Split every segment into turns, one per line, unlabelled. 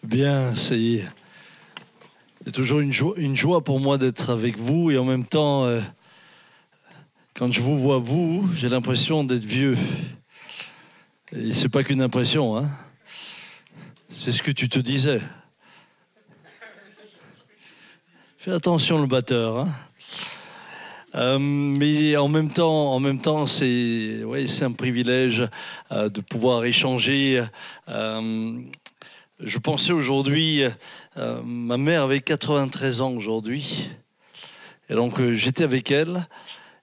Bien, c'est toujours une joie pour moi d'être avec vous et en même temps, quand je vous vois vous, j'ai l'impression d'être vieux. Et c'est pas qu'une impression, hein. C'est ce que tu te disais. Fais attention le batteur, hein. Mais en même temps, c'est un privilège de pouvoir échanger. Je pensais aujourd'hui, ma mère avait 93 ans aujourd'hui, et donc j'étais avec elle,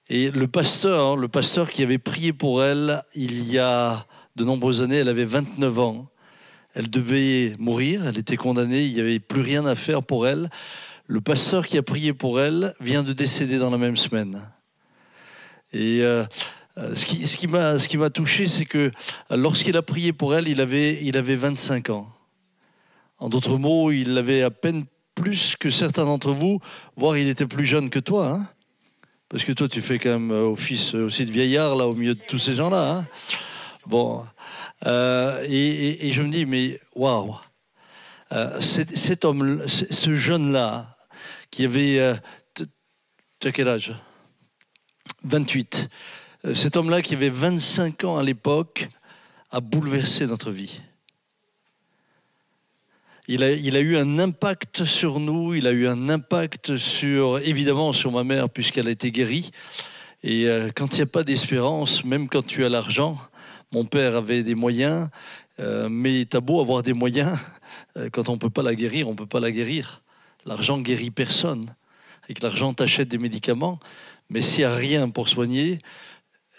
et le pasteur qui avait prié pour elle il y a de nombreuses années, elle avait 29 ans, elle devait mourir, elle était condamnée, il n'y avait plus rien à faire pour elle. Le pasteur qui a prié pour elle vient de décéder dans la même semaine. Et ce qui m'a touché, c'est que lorsqu'il a prié pour elle, il avait 25 ans. En d'autres mots, il avait à peine plus que certains d'entre vous, voire il était plus jeune que toi, hein, parce que toi, tu fais quand même office aussi de vieillard, là, au milieu de tous ces gens-là. Hein. Bon. Et je me dis, mais waouh, cet homme, ce jeune-là, qui avait... tu as quel âge ? 28. Cet homme-là, qui avait 25 ans à l'époque, a bouleversé notre vie. Il a eu un impact sur nous, il a eu un impact évidemment sur ma mère puisqu'elle a été guérie. Et quand il n'y a pas d'espérance, même quand tu as l'argent, mon père avait des moyens, mais t'as beau avoir des moyens, quand on ne peut pas la guérir, on ne peut pas la guérir. L'argent ne guérit personne. Avec l'argent, tu achètes des médicaments, mais s'il n'y a rien pour soigner,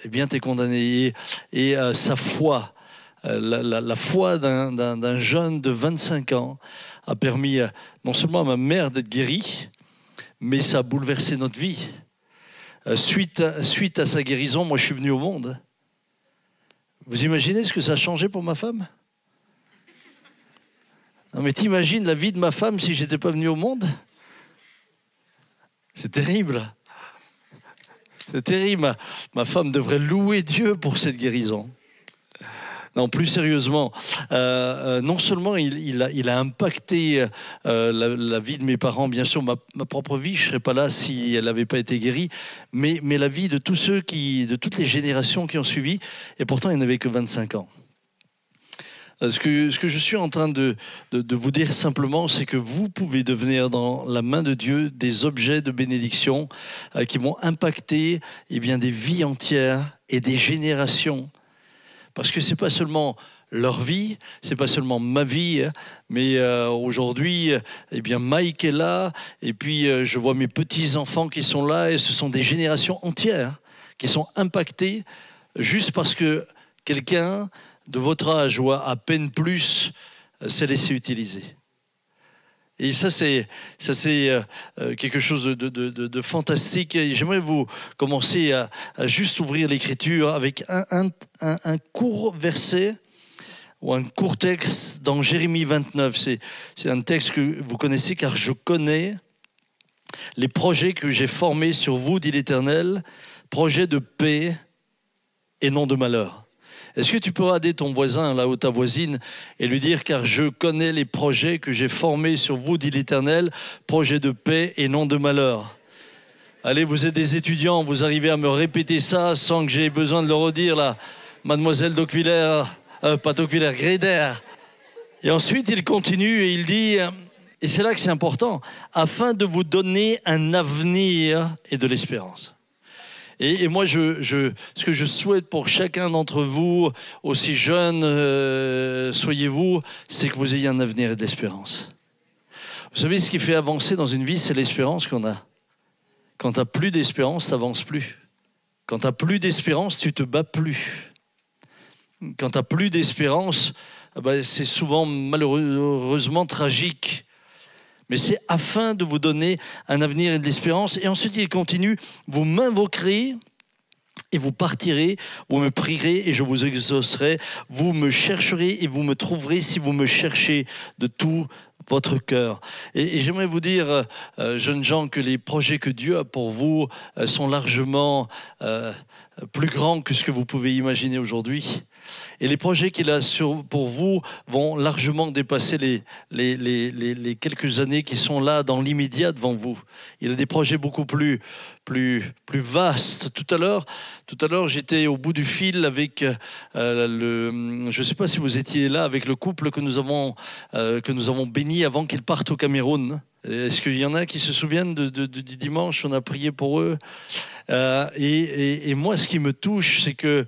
eh bien, tu es condamné. Et sa foi... La foi d'un jeune de 25 ans a permis non seulement à ma mère d'être guérie, mais ça a bouleversé notre vie. Suite à sa guérison, moi je suis venu au monde. Vous imaginez ce que ça a changé pour ma femme ? Non mais t'imagines la vie de ma femme si j'étais pas venu au monde ? C'est terrible. C'est terrible. Ma femme devrait louer Dieu pour cette guérison. Non, plus sérieusement, non seulement il a impacté la vie de mes parents, bien sûr, ma propre vie, je ne serais pas là si elle n'avait pas été guérie, mais la vie de tous de toutes les générations qui ont suivi, et pourtant il n'avait que 25 ans. Ce que je suis en train de vous dire simplement, c'est que vous pouvez devenir dans la main de Dieu des objets de bénédiction qui vont impacter des vies entières et des générations. Parce que ce n'est pas seulement leur vie, ce n'est pas seulement ma vie, mais aujourd'hui, Mike est là, et puis je vois mes petits-enfants qui sont là, et ce sont des générations entières qui sont impactées juste parce que quelqu'un de votre âge ou à peine plus s'est laissé utiliser. Et ça, c'est quelque chose de fantastique. Et j'aimerais vous commencer à juste ouvrir l'Écriture avec un court verset ou un court texte dans Jérémie 29. C'est un texte que vous connaissez, car je connais les projets que j'ai formés sur vous, dit l'Éternel, projets de paix et non de malheur. Est-ce que tu peux regarder ton voisin, là, ou ta voisine, et lui dire « Car je connais les projets que j'ai formés sur vous, dit l'Éternel, projets de paix et non de malheur. » Allez, vous êtes des étudiants, vous arrivez à me répéter ça sans que j'ai besoin de le redire, là. Mademoiselle Docviller, pas Docviller, Gréder. Et ensuite, il continue et il dit, et c'est là que c'est important, « Afin de vous donner un avenir et de l'espérance. » Et moi, ce que je souhaite pour chacun d'entre vous, aussi jeunes soyez-vous, c'est que vous ayez un avenir et de l'espérance. Vous savez, ce qui fait avancer dans une vie, c'est l'espérance qu'on a. Quand tu n'as plus d'espérance, tu n'avances plus. Quand tu n'as plus d'espérance, tu ne te bats plus. Quand tu n'as plus d'espérance, c'est souvent malheureusement tragique. Mais c'est afin de vous donner un avenir et de l'espérance. Et ensuite, il continue, vous m'invoquerez et vous partirez, vous me prierez et je vous exaucerai. Vous me chercherez et vous me trouverez si vous me cherchez de tout votre cœur. Et j'aimerais vous dire, jeunes gens, que les projets que Dieu a pour vous sont largement plus grands que ce que vous pouvez imaginer aujourd'hui. Et les projets qu'il a pour vous vont largement dépasser les quelques années qui sont là dans l'immédiat devant vous. Il a des projets beaucoup plus vastes. Tout à l'heure, j'étais au bout du fil avec je ne sais pas si vous étiez là, avec le couple que nous avons béni avant qu'ils partent au Cameroun. Est-ce qu'il y en a qui se souviennent du dimanche? On a prié pour eux. Et moi, ce qui me touche, c'est que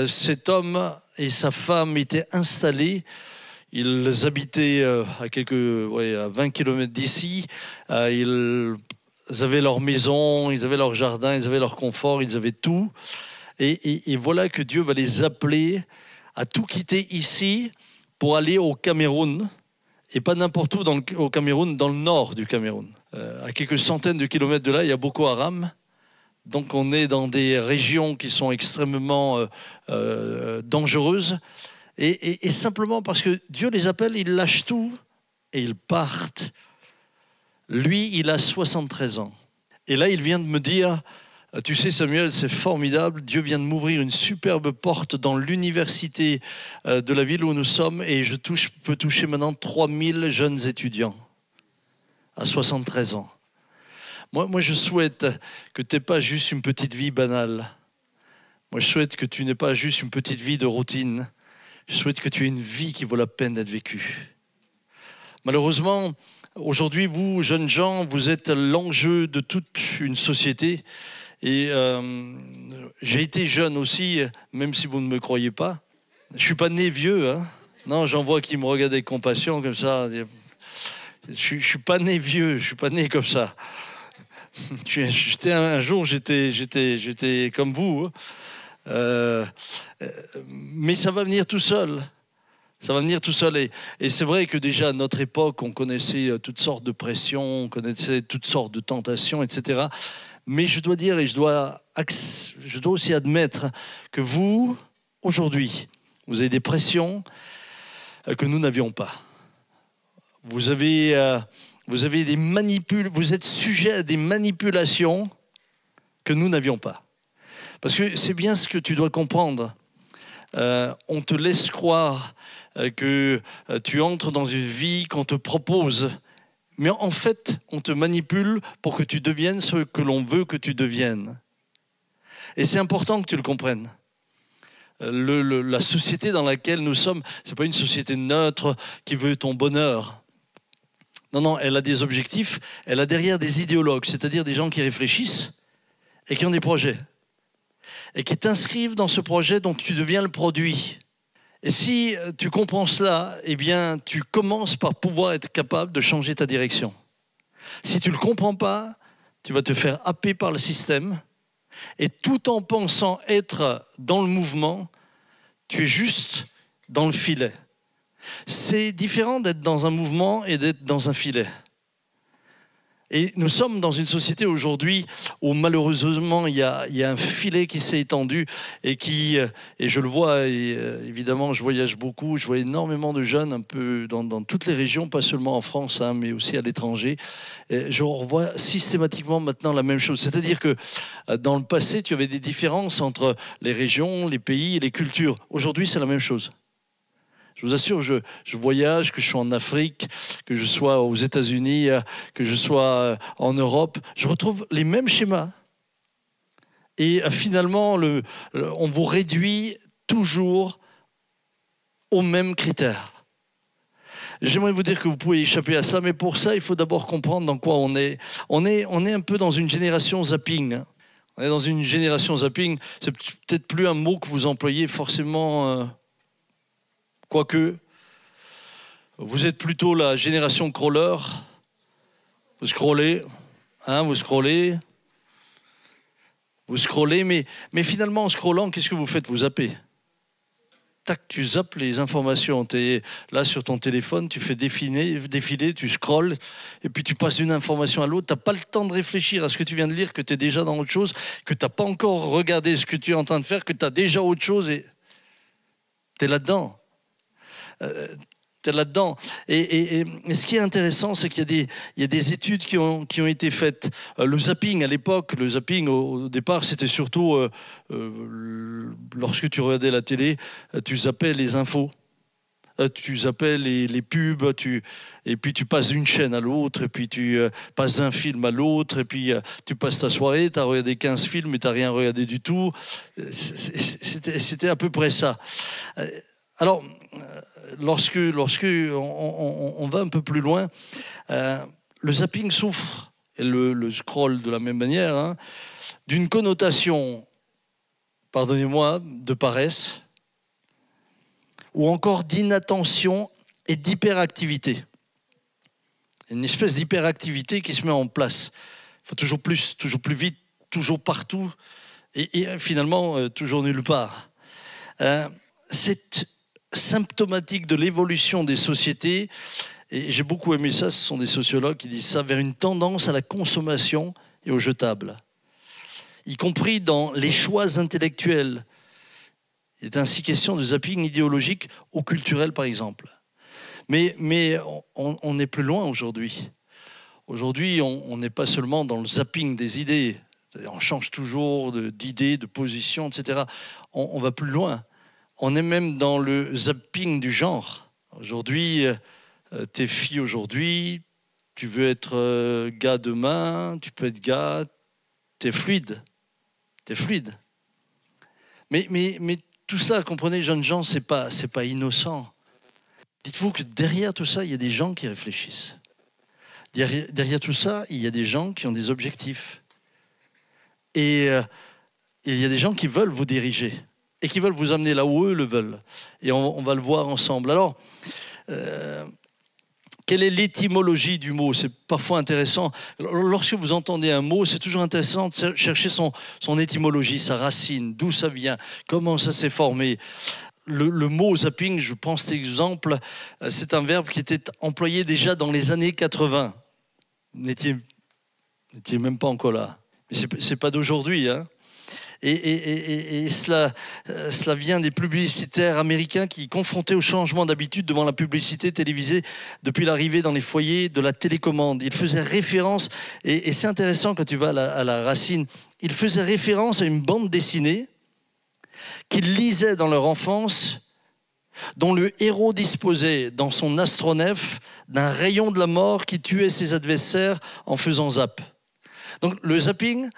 cet homme et sa femme étaient installés. Ils habitaient à 20 km d'ici. Ils avaient leur maison, ils avaient leur jardin, ils avaient leur confort, ils avaient tout. Et voilà que Dieu va les appeler à tout quitter ici pour aller au Cameroun. Et pas n'importe où au Cameroun, dans le nord du Cameroun. À quelques centaines de kilomètres de là, il y a Boko Haram. Donc on est dans des régions qui sont extrêmement dangereuses. Et simplement parce que Dieu les appelle, ils lâchent tout et ils partent. Lui, il a 73 ans. Et là, il vient de me dire, tu sais Samuel, c'est formidable, Dieu vient de m'ouvrir une superbe porte dans l'université de la ville où nous sommes et je peux toucher maintenant 3000 jeunes étudiants à 73 ans. Moi, je souhaite que tu n'aies pas juste une petite vie banale. Moi, je souhaite que tu n'aies pas juste une petite vie de routine. Je souhaite que tu aies une vie qui vaut la peine d'être vécue. Malheureusement, aujourd'hui, vous, jeunes gens, vous êtes l'enjeu de toute une société. Et j'ai été jeune aussi, même si vous ne me croyez pas. Je ne suis pas né vieux. Hein. Non, j'en vois qui me regardent avec compassion comme ça. Je ne suis pas né vieux, je ne suis pas né comme ça. Un jour, j'étais comme vous. Mais ça va venir tout seul. Ça va venir tout seul. Et c'est vrai que déjà à notre époque, on connaissait toutes sortes de pressions, on connaissait toutes sortes de tentations, etc. Mais je dois dire et je dois aussi admettre que vous, aujourd'hui, vous avez des pressions que nous n'avions pas. Vous êtes sujet à des manipulations que nous n'avions pas. Parce que c'est bien ce que tu dois comprendre. On te laisse croire que tu entres dans une vie qu'on te propose. Mais en fait, on te manipule pour que tu deviennes ce que l'on veut que tu deviennes. Et c'est important que tu le comprennes. La société dans laquelle nous sommes, ce n'est pas une société neutre qui veut ton bonheur. Non, elle a des objectifs, elle a derrière des idéologues, c'est-à-dire des gens qui réfléchissent et qui ont des projets. Et qui t'inscrivent dans ce projet dont tu deviens le produit. Et si tu comprends cela, eh bien, tu commences par pouvoir être capable de changer ta direction. Si tu ne le comprends pas, tu vas te faire happer par le système. Et tout en pensant être dans le mouvement, tu es juste dans le filet. C'est différent d'être dans un mouvement et d'être dans un filet. Et nous sommes dans une société aujourd'hui où malheureusement il y a un filet qui s'est étendu et je le vois, évidemment je voyage beaucoup, je vois énormément de jeunes un peu dans toutes les régions, pas seulement en France, hein, mais aussi à l'étranger. Et je revois systématiquement maintenant la même chose. C'est-à-dire que dans le passé, tu avais des différences entre les régions, les pays et les cultures. Aujourd'hui, c'est la même chose. Je vous assure, je voyage, que je sois en Afrique, que je sois aux États-Unis, que je sois en Europe, je retrouve les mêmes schémas. Et finalement, on vous réduit toujours aux mêmes critères. J'aimerais vous dire que vous pouvez échapper à ça, mais pour ça, il faut d'abord comprendre dans quoi on est. On est un peu dans une génération zapping. On est dans une génération zapping. C'est peut-être plus un mot que vous employez forcément... Quoique, vous êtes plutôt la génération crawler. Vous scrollez, mais finalement, en scrollant, qu'est-ce que vous faites? Vous zappez. Tac, tu zappes les informations. Tu es là sur ton téléphone, tu fais défiler, tu scrolles, et puis tu passes d'une information à l'autre. Tu n'as pas le temps de réfléchir à ce que tu viens de lire, que tu es déjà dans autre chose, que tu n'as pas encore regardé ce que tu es en train de faire, que tu as déjà autre chose, et tu es là-dedans. es là-dedans. Et ce qui est intéressant, c'est qu'il y a des études qui ont été faites. Le zapping, à l'époque, le zapping, au départ, c'était surtout lorsque tu regardais la télé, tu zappais les infos. Tu zappais les pubs, et puis tu passes d'une chaîne à l'autre, et puis tu passes d'un film à l'autre, et puis tu passes ta soirée, tu as regardé 15 films, mais tu n'as rien regardé du tout. C'était à peu près ça. Alors, lorsque on va un peu plus loin, le zapping souffre, et le scroll de la même manière, hein, d'une connotation, pardonnez-moi, de paresse, ou encore d'inattention et d'hyperactivité. Une espèce d'hyperactivité qui se met en place. Il faut toujours plus vite, toujours partout, et finalement, toujours nulle part. C'est symptomatique de l'évolution des sociétés, et j'ai beaucoup aimé ça, ce sont des sociologues qui disent ça, vers une tendance à la consommation et au jetable, y compris dans les choix intellectuels. Il est ainsi question de zapping idéologique ou culturel, par exemple. Mais on est plus loin aujourd'hui. Aujourd'hui, on n'est pas seulement dans le zapping des idées. On change toujours d'idées, de position, etc. On va plus loin. On est même dans le zapping du genre. Aujourd'hui, t'es fille aujourd'hui, tu veux être gars demain, tu peux être gars, t'es fluide. T'es fluide. Mais tout ça, comprenez, jeunes gens, c'est pas innocent. Dites-vous que derrière tout ça, il y a des gens qui réfléchissent. Derrière tout ça, il y a des gens qui ont des objectifs. Et il y a des gens qui veulent vous diriger et qui veulent vous amener là où eux le veulent. Et on va le voir ensemble. Alors, quelle est l'étymologie du mot? C'est parfois intéressant. Lorsque vous entendez un mot, c'est toujours intéressant de chercher son étymologie, sa racine, d'où ça vient, comment ça s'est formé. Le mot zapping, je prends cet exemple, c'est un verbe qui était employé déjà dans les années 80. Vous n'étiez même pas encore là. Mais c'est pas d'aujourd'hui, hein. Et cela vient des publicitaires américains qui, confrontés au changement d'habitude devant la publicité télévisée depuis l'arrivée dans les foyers de la télécommande, ils faisaient référence, et c'est intéressant quand tu vas à la racine, ils faisaient référence à une bande dessinée qu'ils lisaient dans leur enfance, dont le héros disposait dans son astronef d'un rayon de la mort qui tuait ses adversaires en faisant zap. Donc le zapping,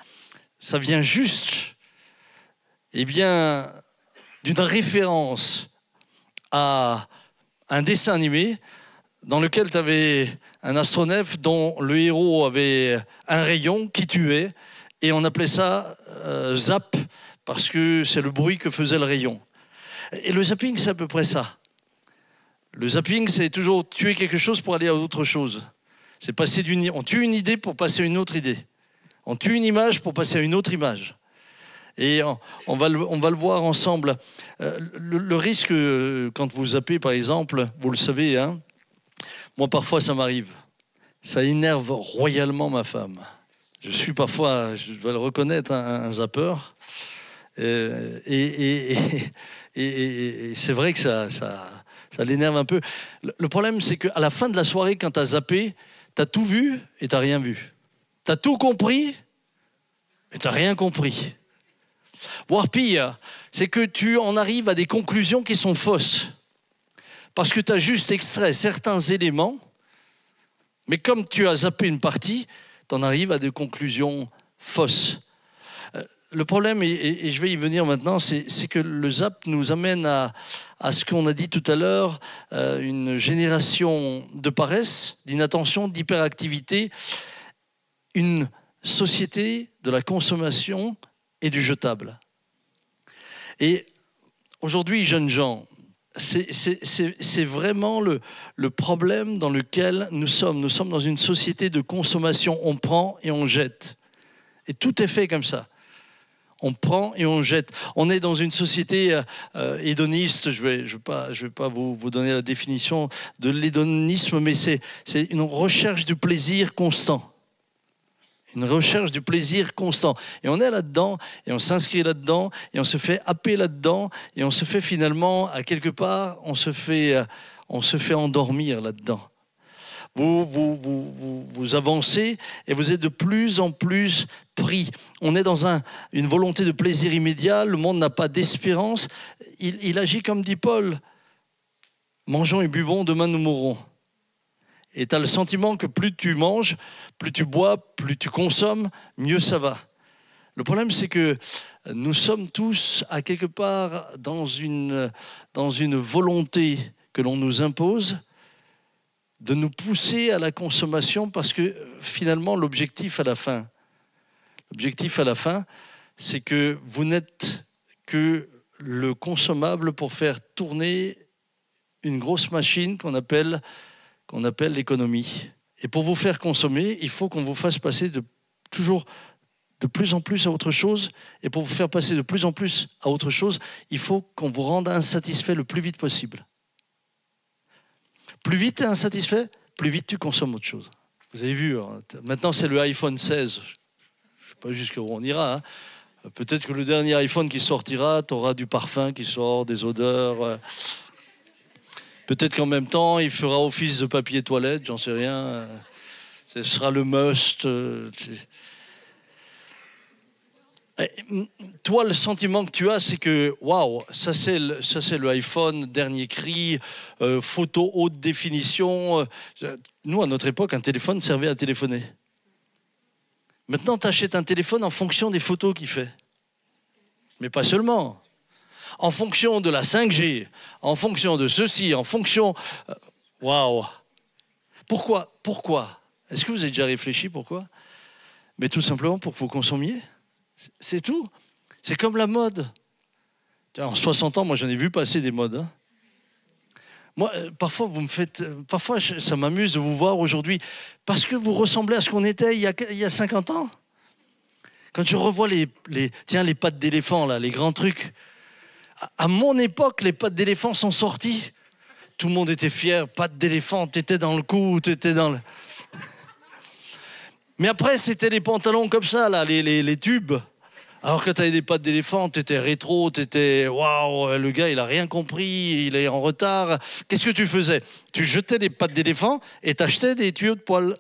ça vient juste d'une référence à un dessin animé dans lequel tu avais un astronef dont le héros avait un rayon qui tuait, et on appelait ça zap parce que c'est le bruit que faisait le rayon. Et le zapping, c'est à peu près ça. Le zapping, c'est toujours tuer quelque chose pour aller à autre chose. C'est passer on tue une idée pour passer à une autre idée. On tue une image pour passer à une autre image. Et on va le voir ensemble. Le risque, quand vous zappez, par exemple, vous le savez, hein, moi, parfois, ça m'arrive. Ça énerve royalement ma femme. Je suis parfois, je dois le reconnaître, un zappeur. Et c'est vrai que ça l'énerve un peu. Le problème, c'est qu'à la fin de la soirée, quand tu as zappé, tu as tout vu et tu n'as rien vu. Tu as tout compris et tu n'as rien compris. Voire pire, c'est que tu en arrives à des conclusions qui sont fausses. Parce que tu as juste extrait certains éléments, mais comme tu as zappé une partie, tu en arrives à des conclusions fausses. Le problème, et je vais y venir maintenant, c'est que le zap nous amène à ce qu'on a dit tout à l'heure, une génération de paresse, d'inattention, d'hyperactivité, une société de la consommation et du jetable. Et aujourd'hui, jeunes gens, c'est vraiment le problème dans lequel nous sommes. Nous sommes dans une société de consommation. On prend et on jette. Et tout est fait comme ça. On prend et on jette. On est dans une société hédoniste. Je vais pas vous donner la définition de l'hédonisme, mais c'est une recherche du plaisir constant. Une recherche du plaisir constant. Et on est là-dedans, et on s'inscrit là-dedans, et on se fait happer là-dedans, et on se fait finalement, à quelque part, on se fait on se fait endormir là-dedans. Vous avancez et vous êtes de plus en plus pris. On est dans une volonté de plaisir immédiat, le monde n'a pas d'espérance. Il agit comme dit Paul, mangeons et buvons, demain nous mourrons. Et tu as le sentiment que plus tu manges, plus tu bois, plus tu consommes, mieux ça va. Le problème, c'est que nous sommes tous, à quelque part, dans une volonté que l'on nous impose, de nous pousser à la consommation parce que finalement, l'objectif à la fin, c'est que vous n'êtes que le consommable pour faire tourner une grosse machine qu'on appelle l'économie. Et pour vous faire consommer, il faut qu'on vous fasse passer toujours de plus en plus à autre chose. Et pour vous faire passer de plus en plus à autre chose, il faut qu'on vous rende insatisfait le plus vite possible. Plus vite tu es insatisfait, plus vite tu consommes autre chose. Vous avez vu, hein, maintenant c'est le iPhone 16. Je ne sais pas jusqu'où on ira. Hein. Peut-être que le dernier iPhone qui sortira, tu auras du parfum qui sort, des odeurs. Peut-être qu'en même temps, il fera office de papier toilette, j'en sais rien. Ce sera le must. Toi, le sentiment que tu as, c'est que, waouh, ça c'est le iPhone, dernier cri, photo haute définition. Nous, à notre époque, un téléphone servait à téléphoner. Maintenant, tu achètes un téléphone en fonction des photos qu'il fait. Mais pas seulement. En fonction de la 5G, en fonction de ceci, en fonction... Waouh. Pourquoi Est-ce que vous avez déjà réfléchi pourquoi? Mais tout simplement pour que vous consommiez. C'est tout. C'est comme la mode. En 60 ans, moi, j'en ai vu passer des modes. Hein. Moi, parfois, ça m'amuse de vous voir aujourd'hui parce que vous ressemblez à ce qu'on était il y a 50 ans. Quand je revois les pattes d'éléphant, là, les grands trucs. À mon époque, les pattes d'éléphant sont sorties. Tout le monde était fier. Pattes d'éléphant, t'étais dans le cou, t'étais dans le... Mais après, c'était des pantalons comme ça, là, les tubes. Alors que tu avais des pattes d'éléphant, tu étais rétro, tu étais waouh, le gars, il n'a rien compris, il est en retard. Qu'est-ce que tu faisais? Tu jetais des pattes d'éléphant et t'achetais des tuyaux de poêle.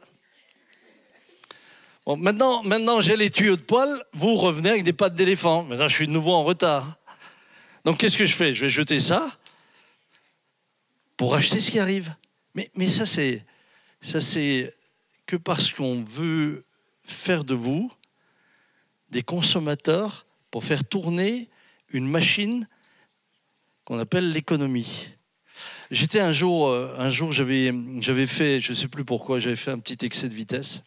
Bon, maintenant, j'ai les tuyaux de poêle, vous revenez avec des pattes d'éléphant. Maintenant, je suis de nouveau en retard. Donc, qu'est-ce que je fais? Je vais jeter ça pour acheter ce qui arrive. Mais ça, c'est que parce qu'on veut faire de vous des consommateurs pour faire tourner une machine qu'on appelle l'économie. J'étais un jour j'avais fait, je ne sais plus pourquoi, j'avais fait un petit excès de vitesse.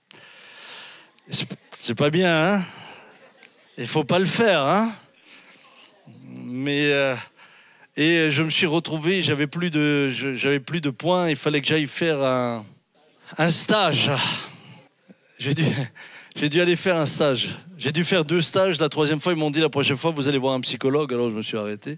C'est pas bien, hein? Il ne faut pas le faire, hein? Mais et je me suis retrouvé, j'avais plus de points, il fallait que j'aille faire un stage. J'ai dû aller faire un stage. J'ai dû faire 2 stages. La 3e fois, ils m'ont dit la prochaine fois, vous allez voir un psychologue. Alors, je me suis arrêté.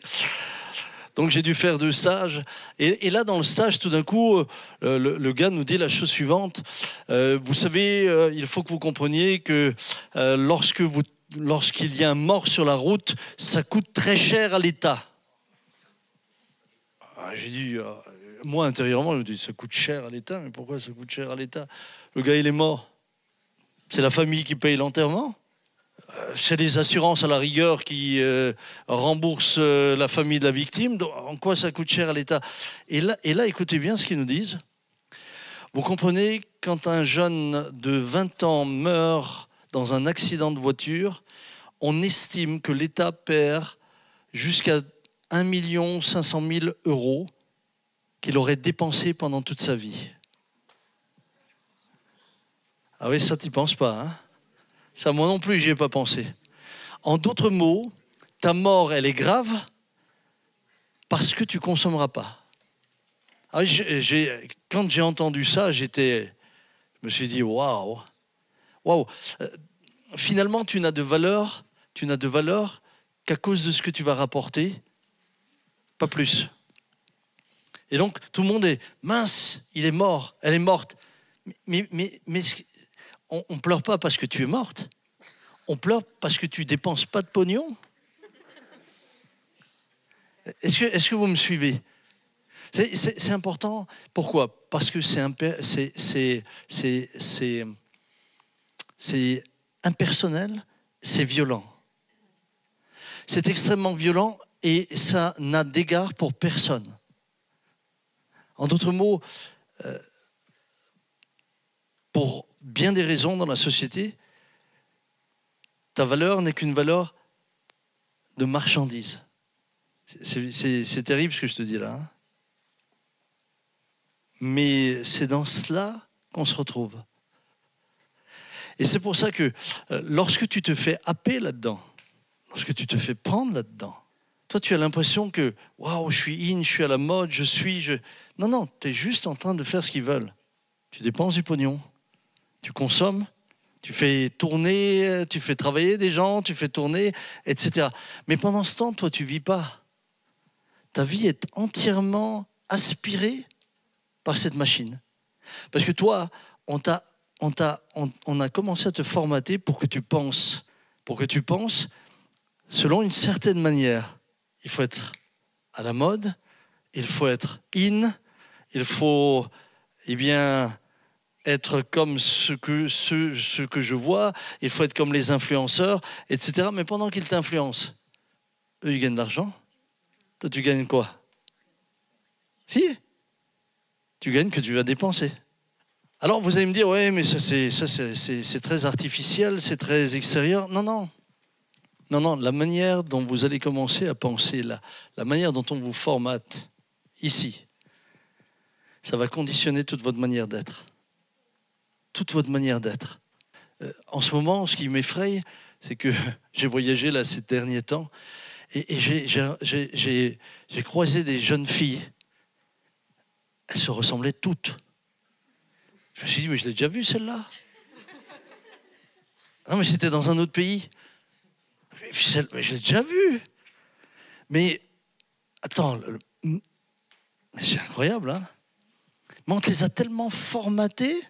Donc, j'ai dû faire 2 stages. Et là, dans le stage, tout d'un coup, le gars nous dit la chose suivante. Vous savez, il faut que vous compreniez que lorsqu'il y a un mort sur la route, ça coûte très cher à l'État. J'ai dit, moi, intérieurement, je me dis, ça coûte cher à l'État. Mais pourquoi ça coûte cher à l'État? Le gars, il est mort. C'est la famille qui paye l'enterrement. C'est des assurances à la rigueur qui remboursent la famille de la victime. Donc, en quoi ça coûte cher à l'État? Et là, écoutez bien ce qu'ils nous disent. Vous comprenez, quand un jeune de 20 ans meurt dans un accident de voiture, on estime que l'État perd jusqu'à 1 500 000 € qu'il aurait dépensé pendant toute sa vie. Ah oui, ça, tu n'y penses pas, hein? Ça, moi non plus, j'y ai pas pensé. En d'autres mots, ta mort, elle est grave parce que tu consommeras pas. Ah, quand j'ai entendu ça, je me suis dit, waouh. Finalement, tu n'as de valeur qu'à cause de ce que tu vas rapporter, pas plus. Et donc, tout le monde est mince, il est mort, elle est morte. Mais on ne pleure pas parce que tu es morte. On pleure parce que tu ne dépenses pas de pognon. Est-ce que vous me suivez? C'est important. Pourquoi? Parce que c'est impersonnel, c'est violent. C'est extrêmement violent et ça n'a d'égard pour personne. En d'autres mots, pour bien des raisons dans la société, ta valeur n'est qu'une valeur de marchandise. C'est terrible ce que je te dis là. Hein, mais c'est dans cela qu'on se retrouve. Et c'est pour ça que lorsque tu te fais happer là-dedans, lorsque tu te fais prendre là-dedans, toi tu as l'impression que waouh, je suis in, je suis à la mode, Non, non, tu es juste en train de faire ce qu'ils veulent. Tu dépenses du pognon, tu consommes, tu fais tourner, tu fais travailler des gens, tu fais tourner, etc. Mais pendant ce temps, toi tu ne vis pas. Ta vie est entièrement aspirée par cette machine. Parce que toi, on a commencé à te formater pour que tu penses selon une certaine manière. Il faut être à la mode, il faut être in, il faut être comme ce que je vois, il faut être comme les influenceurs, etc. Mais pendant qu'ils t'influencent, eux, ils gagnent de l'argent. Toi, tu gagnes quoi? Si, tu gagnes que tu vas dépenser. Alors, vous allez me dire, ouais, mais ça c'est très artificiel, c'est très extérieur. Non, non. Non, non, la manière dont vous allez commencer à penser, la manière dont on vous formate ici, ça va conditionner toute votre manière d'être. Toute votre manière d'être. En ce moment, ce qui m'effraie, c'est que j'ai voyagé là ces derniers temps et j'ai croisé des jeunes filles. Elles se ressemblaient toutes. Je me suis dit, mais je l'ai déjà vue celle-là. Non, mais c'était dans un autre pays. Mais je l'ai déjà vue. Mais attends, mais c'est incroyable, hein? Mais on te les a tellement formatées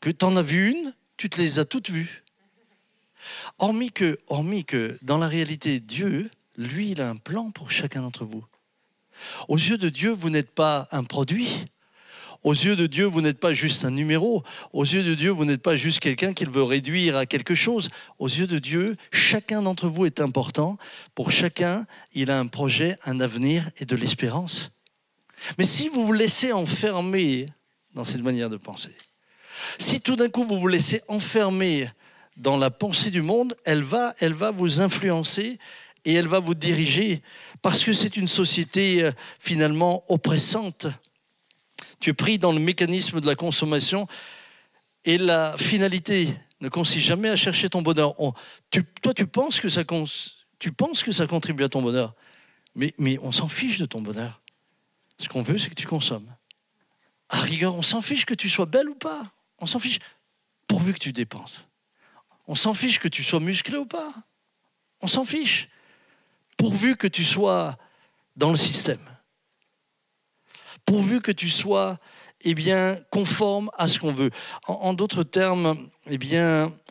que tu en as vu une, tu te les as toutes vues. Hormis que dans la réalité, Dieu, lui, il a un plan pour chacun d'entre vous. Aux yeux de Dieu, vous n'êtes pas un produit. Aux yeux de Dieu, vous n'êtes pas juste un numéro. Aux yeux de Dieu, vous n'êtes pas juste quelqu'un qu'il veut réduire à quelque chose. Aux yeux de Dieu, chacun d'entre vous est important. Pour chacun, il a un projet, un avenir et de l'espérance. Mais si vous vous laissez enfermer dans cette manière de penser, si tout d'un coup vous vous laissez enfermer dans la pensée du monde, elle va vous influencer et elle va vous diriger parce que c'est une société finalement oppressante. Tu es pris dans le mécanisme de la consommation et la finalité ne consiste jamais à chercher ton bonheur. Toi, tu penses que ça contribue à ton bonheur, mais on s'en fiche de ton bonheur. Ce qu'on veut, c'est que tu consommes. À rigueur, on s'en fiche que tu sois belle ou pas. On s'en fiche pourvu que tu dépenses. On s'en fiche que tu sois musclé ou pas. On s'en fiche pourvu que tu sois dans le système. Pourvu que tu sois conforme à ce qu'on veut. En d'autres termes,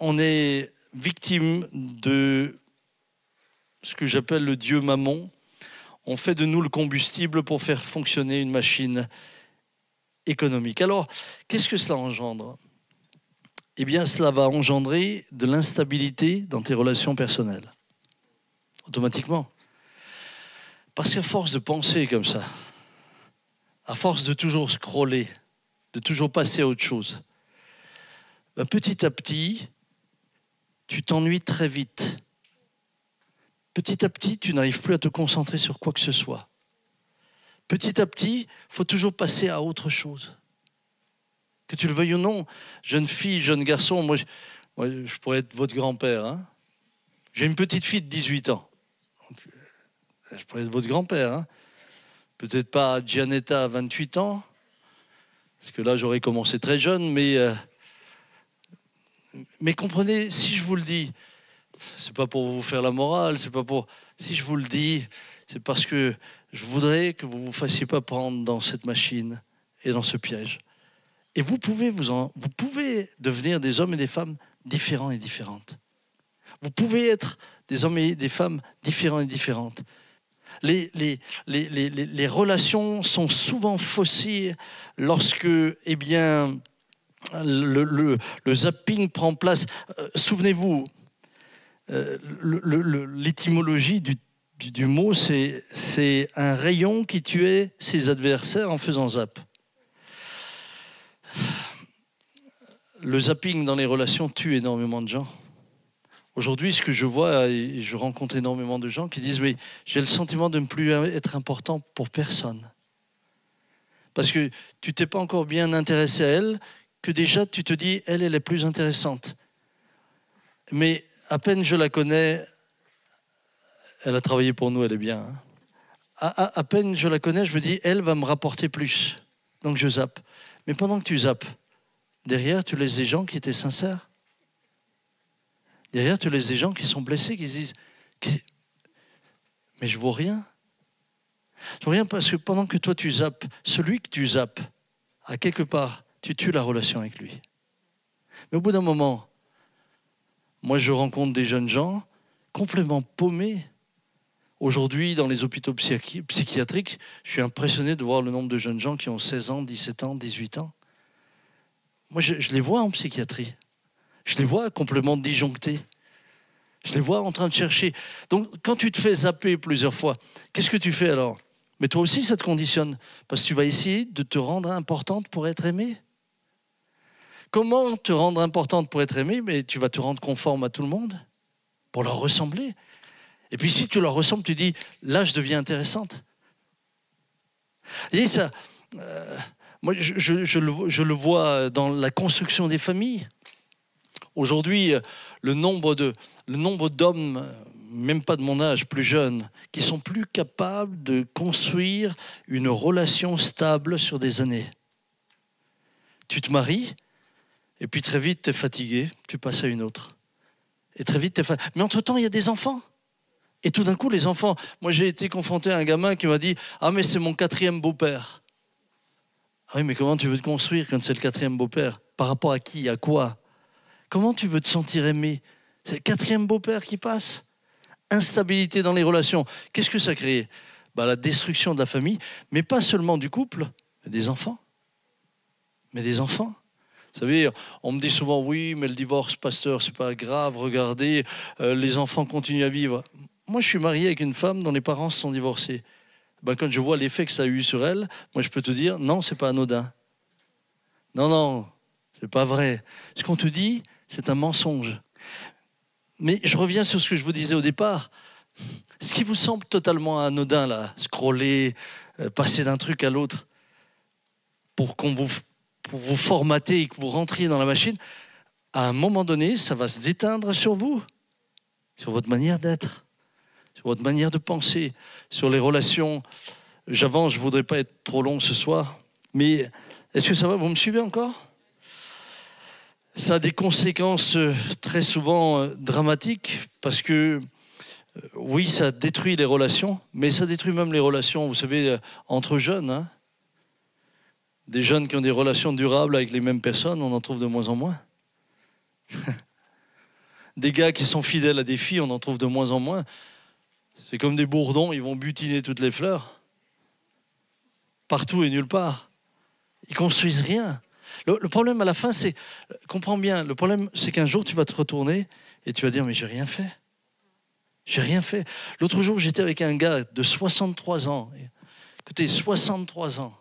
on est victime de ce que j'appelle le dieu Mammon. On fait de nous le combustible pour faire fonctionner une machine économique. Alors, qu'est-ce que cela engendre? Cela va engendrer de l'instabilité dans tes relations personnelles. Automatiquement. Parce qu'à force de penser comme ça, à force de toujours scroller, de toujours passer à autre chose, petit à petit, tu t'ennuies très vite. Petit à petit, tu n'arrives plus à te concentrer sur quoi que ce soit. Petit à petit, il faut toujours passer à autre chose. Que tu le veuilles ou non, jeune fille, jeune garçon, moi je pourrais être votre grand-père. Hein. J'ai une petite fille de 18 ans. Donc, je pourrais être votre grand-père. Hein. Peut-être pas Gianetta à 28 ans, parce que là j'aurais commencé très jeune, mais comprenez, si je vous le dis, c'est pas pour vous faire la morale, c'est pas pour. Si je vous le dis, c'est parce que je voudrais que vous ne vous fassiez pas prendre dans cette machine et dans ce piège. Et vous pouvez devenir des hommes et des femmes différents et différentes. Vous pouvez être des hommes et des femmes différents et différentes. Les relations sont souvent faussées lorsque, eh bien, le zapping prend place. Souvenez-vous, l'étymologie du mot, c'est un rayon qui tuait ses adversaires en faisant zap. Le zapping dans les relations tue énormément de gens. Aujourd'hui, ce que je vois, et je rencontre énormément de gens qui disent « Oui, j'ai le sentiment de ne plus être important pour personne. » Parce que tu t'es pas encore bien intéressé à elle, que déjà tu te dis « Elle est plus intéressante. » Mais à peine je la connais, elle a travaillé pour nous, elle est bien. Hein. À peine je la connais, je me dis « Elle va me rapporter plus. » Donc je zappe. Mais pendant que tu zappes, derrière, tu laisses des gens qui étaient sincères. Derrière, tu laisses des gens qui sont blessés, qui se disent « Mais je ne vaux rien. » Je ne vaux rien parce que pendant que toi tu zappes, celui que tu zappes, à quelque part, tu tues la relation avec lui. Mais au bout d'un moment, moi je rencontre des jeunes gens complètement paumés. Aujourd'hui, dans les hôpitaux psychiatriques, je suis impressionné de voir le nombre de jeunes gens qui ont 16 ans, 17 ans, 18 ans. Moi, je les vois en psychiatrie. Je les vois complètement disjonctés. Je les vois en train de chercher. Donc, quand tu te fais zapper plusieurs fois, qu'est-ce que tu fais alors? Mais toi aussi, ça te conditionne. Parce que tu vas essayer de te rendre importante pour être aimée. Comment te rendre importante pour être aimée? Mais tu vas te rendre conforme à tout le monde pour leur ressembler. Et puis, si tu leur ressembles, tu dis, là, je deviens intéressante. Et ça, moi, je le vois dans la construction des familles. Aujourd'hui, le nombre d'hommes, même pas de mon âge, plus jeunes, qui sont plus capables de construire une relation stable sur des années. Tu te maries, et puis très vite, tu es fatigué, tu passes à une autre. Et très vite, tu es fatigué. Mais entre-temps, il y a des enfants. Et tout d'un coup, les enfants... Moi, j'ai été confronté à un gamin qui m'a dit « Ah, mais c'est mon 4e beau-père. » Ah oui, mais comment tu veux te construire quand c'est le 4e beau-père? Par rapport à qui? À quoi? Comment tu veux te sentir aimé? C'est le 4e beau-père qui passe. Instabilité dans les relations. Qu'est-ce que ça crée? La destruction de la famille, mais pas seulement du couple, mais des enfants. Mais des enfants. Vous savez, on me dit souvent, oui, mais le divorce, pasteur, c'est pas grave, regardez, les enfants continuent à vivre. Moi, je suis marié avec une femme dont les parents se sont divorcés. Quand je vois l'effet que ça a eu sur elle, moi, je peux te dire, non, c'est pas anodin. Non, c'est pas vrai. Ce qu'on te dit, c'est un mensonge. Mais je reviens sur ce que je vous disais au départ. Ce qui vous semble totalement anodin, là, scroller, passer d'un truc à l'autre, pour vous formater et que vous rentriez dans la machine, à un moment donné, ça va se déteindre sur vous, sur votre manière d'être, sur votre manière de penser, sur les relations. J'avance, je ne voudrais pas être trop long ce soir, mais est-ce que ça va? Vous me suivez encore? Ça a des conséquences très souvent dramatiques parce que, oui, ça détruit les relations, mais ça détruit même les relations, vous savez, entre jeunes. Hein. Des jeunes qui ont des relations durables avec les mêmes personnes, on en trouve de moins en moins. Des gars qui sont fidèles à des filles, on en trouve de moins en moins. C'est comme des bourdons, ils vont butiner toutes les fleurs. Partout et nulle part. Ils construisent rien. Le problème à la fin, c'est, comprends bien, le problème, c'est qu'un jour, tu vas te retourner et tu vas dire, mais j'ai rien fait. J'ai rien fait. L'autre jour, j'étais avec un gars de 63 ans. Écoutez, 63 ans.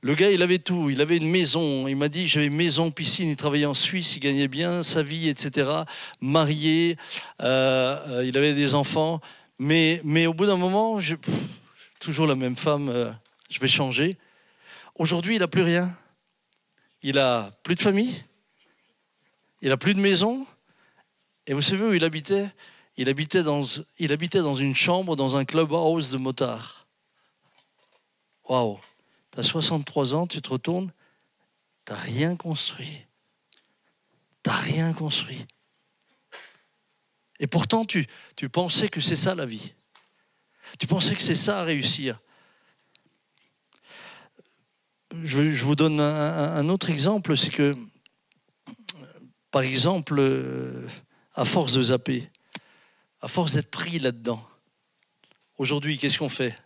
Le gars, il avait tout. Il avait une maison. Il m'a dit, j'avais maison, piscine. Il travaillait en Suisse, il gagnait bien sa vie, etc. Marié, il avait des enfants. Mais au bout d'un moment, toujours la même femme, je vais changer. Aujourd'hui, il n'a plus rien. Il n'a plus de famille. Il n'a plus de maison. Et vous savez où il habitait? Il habitait dans une chambre, dans un clubhouse de motards. Waouh! Tu as 63 ans, tu te retournes, tu n'as rien construit. Tu n'as rien construit. Et pourtant, tu pensais que c'est ça la vie. Tu pensais que c'est ça à réussir. Je vous donne un autre exemple, c'est que, par exemple, à force de zapper, à force d'être pris là-dedans, Aujourd'hui, qu'est-ce qu'on fait?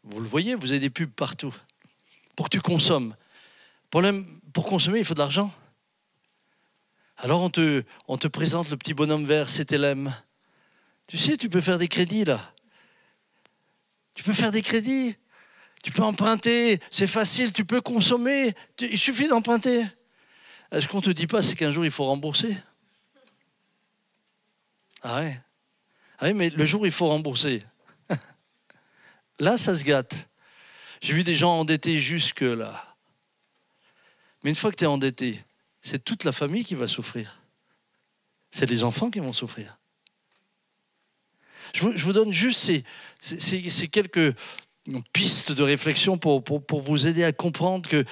Vous le voyez, vous avez des pubs partout. Pour que tu consommes. Problème, pour consommer, il faut de l'argent. Alors on te présente le petit bonhomme vert, CTLM. Tu sais, tu peux faire des crédits là. Tu peux faire des crédits. Tu peux emprunter, c'est facile, tu peux consommer. Il suffit d'emprunter. Ce qu'on ne te dit pas, c'est qu'un jour, il faut rembourser. Ah ouais. Ah oui, mais le jour où il faut rembourser, là, ça se gâte. J'ai vu des gens endettés jusque là. Mais une fois que tu es endetté, c'est toute la famille qui va souffrir. C'est les enfants qui vont souffrir. Je vous donne juste ces quelques pistes de réflexion pour vous aider à comprendre que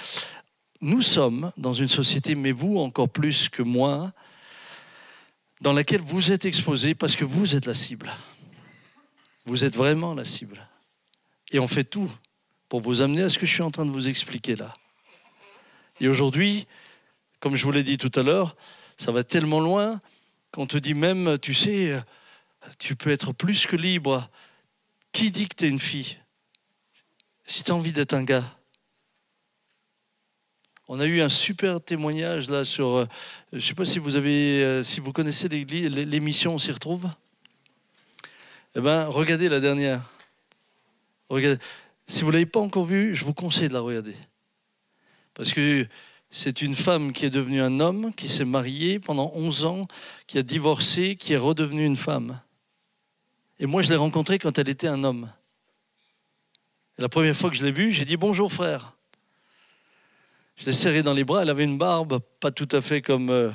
nous sommes dans une société, mais vous encore plus que moi, dans laquelle vous êtes exposés parce que vous êtes la cible. Vous êtes vraiment la cible. Et on fait tout pour vous amener à ce que je suis en train de vous expliquer là. Et aujourd'hui, comme je vous l'ai dit tout à l'heure, ça va tellement loin qu'on te dit même, tu sais, tu peux être plus que libre. Qui dit que tu es une fille? Si tu as envie d'être un gars. On a eu un super témoignage là sur, je ne sais pas si vous connaissez l'émission On s'y retrouve. Eh bien, regardez la dernière. Regardez. Si vous ne l'avez pas encore vue, je vous conseille de la regarder. Parce que c'est une femme qui est devenue un homme, qui s'est mariée pendant 11 ans, qui a divorcé, qui est redevenue une femme. Et moi, je l'ai rencontrée quand elle était un homme. Et la première fois que je l'ai vue, j'ai dit « Bonjour frère ». Je l'ai serrée dans les bras, elle avait une barbe, pas tout à fait comme...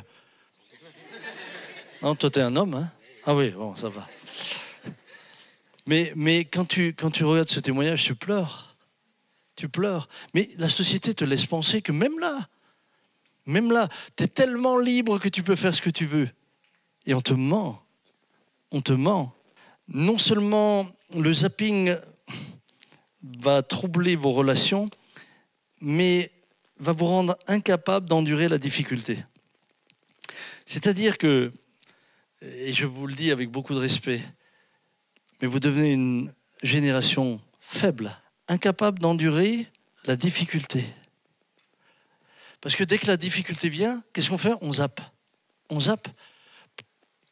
Non, toi, t'es un homme, hein? Ah oui, bon, ça va. Mais quand tu regardes ce témoignage, tu pleures. Tu pleures. Mais la société te laisse penser que même là, tu es tellement libre que tu peux faire ce que tu veux. Et on te ment. On te ment. Non seulement le zapping va troubler vos relations, mais va vous rendre incapable d'endurer la difficulté. C'est-à-dire que, et je vous le dis avec beaucoup de respect, mais vous devenez une génération faible, incapable d'endurer la difficulté. Parce que dès que la difficulté vient, qu'est-ce qu'on fait? On zappe. On zappe.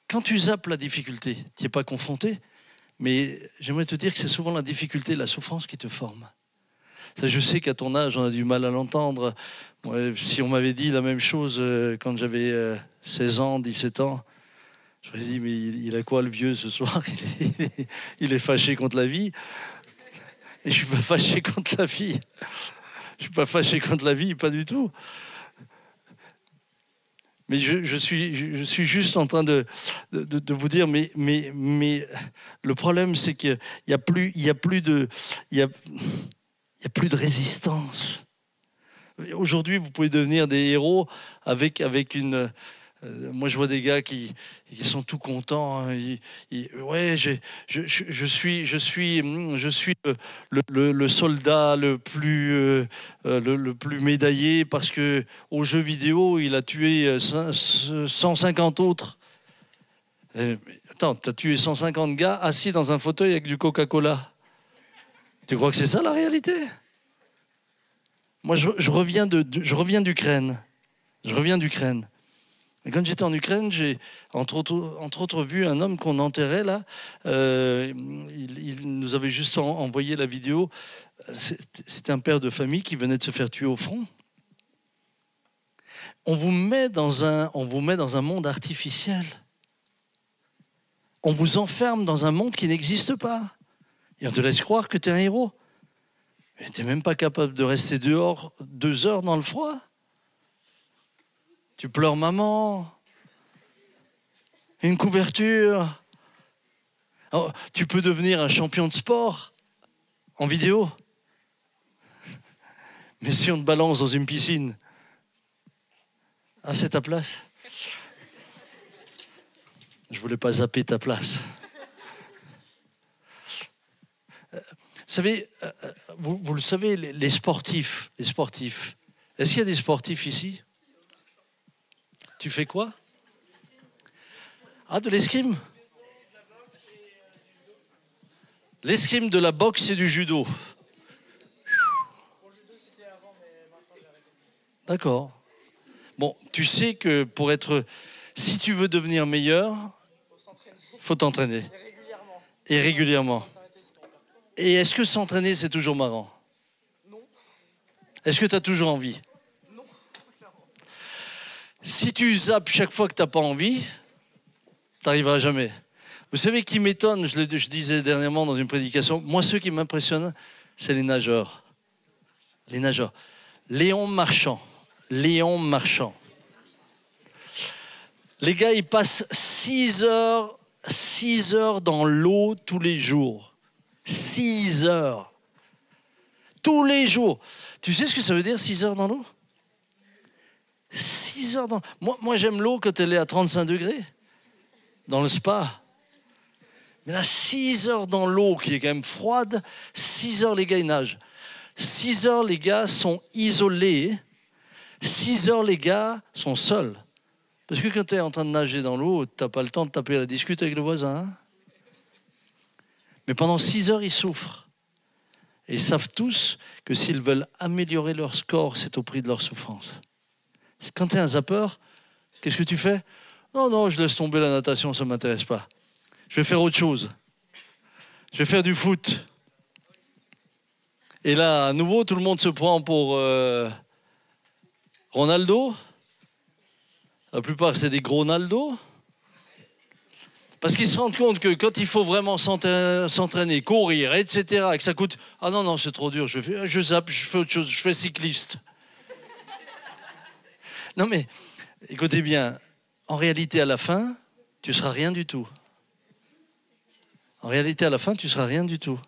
Quand tu zappes la difficulté, tu n'y es pas confronté, mais j'aimerais te dire que c'est souvent la difficulté, la souffrance qui te forme. Ça, je sais qu'à ton âge, on a du mal à l'entendre. Moi, si on m'avait dit la même chose quand j'avais 16 ans, 17 ans, j'aurais dit, mais il a quoi le vieux ce soir? Il est fâché contre la vie. Et je ne suis pas fâché contre la vie. Je ne suis pas fâché contre la vie, pas du tout. Mais je suis juste en train de vous dire, mais le problème, c'est qu'il n'y a plus de résistance. Aujourd'hui, vous pouvez devenir des héros avec une... moi, je vois des gars qui sont tout contents. Hein. Ouais, je suis le soldat le plus médaillé parce que aux jeux vidéo, il a tué 150 autres. Attends, tu as tué 150 gars assis dans un fauteuil avec du Coca-Cola. Tu crois que c'est ça la réalité? Moi, je reviens d'Ukraine. Je reviens d'Ukraine. Et quand j'étais en Ukraine, j'ai entre autres vu un homme qu'on enterrait là. Il nous avait juste envoyé la vidéo. C'était un père de famille qui venait de se faire tuer au front. On vous met dans un monde artificiel. On vous enferme dans un monde qui n'existe pas. Et on te laisse croire que tu es un héros. Mais tu n'es même pas capable de rester dehors 2 heures dans le froid. Tu pleures maman. Une couverture. Oh, tu peux devenir un champion de sport en vidéo. Mais si on te balance dans une piscine, ah, c'est ta place. Je voulais pas zapper ta place. Vous savez, vous le savez, les sportifs. Est-ce qu'il y a des sportifs ici? Tu fais quoi? Ah, de l'escrime? L'escrime, de la boxe et du judo. D'accord. Bon, tu sais que si tu veux devenir meilleur, il faut t'entraîner. Et régulièrement. Et est-ce que s'entraîner, c'est toujours marrant? Non. Est-ce que tu as toujours envie? Non. Si tu zappes chaque fois que tu n'as pas envie, tu n'arriveras jamais. Vous savez qui m'étonne, je disais dernièrement dans une prédication, moi ceux qui m'impressionnent, c'est les nageurs. Les nageurs. Léon Marchand. Les gars, ils passent 6 heures dans l'eau tous les jours. 6 heures. Tous les jours. Tu sais ce que ça veut dire, 6 heures dans l'eau? 6 heures dans l'eau. Moi, j'aime l'eau quand elle est à 35 degrés. Dans le spa. Mais là, 6 heures dans l'eau, qui est quand même froide, 6 heures, les gars, ils nagent. 6 heures, les gars sont isolés. 6 heures, les gars sont seuls. Parce que quand tu es en train de nager dans l'eau, tu n'as pas le temps de taper la discute avec le voisin. Hein. Mais pendant 6 heures, ils souffrent. Et ils savent tous que s'ils veulent améliorer leur score, c'est au prix de leur souffrance. Quand tu es un zappeur, qu'est-ce que tu fais? Non, je laisse tomber la natation, ça ne m'intéresse pas. Je vais faire autre chose. Je vais faire du foot. Et là, à nouveau, tout le monde se prend pour Ronaldo. La plupart, c'est des gros Naldo. Parce qu'ils se rendent compte que quand il faut vraiment s'entraîner, courir, etc., et que ça coûte... Ah non, c'est trop dur, je zappe, je fais autre chose, je fais cycliste. Non mais, écoutez bien, en réalité, à la fin, tu ne seras rien du tout. En réalité, à la fin, tu ne seras rien du tout.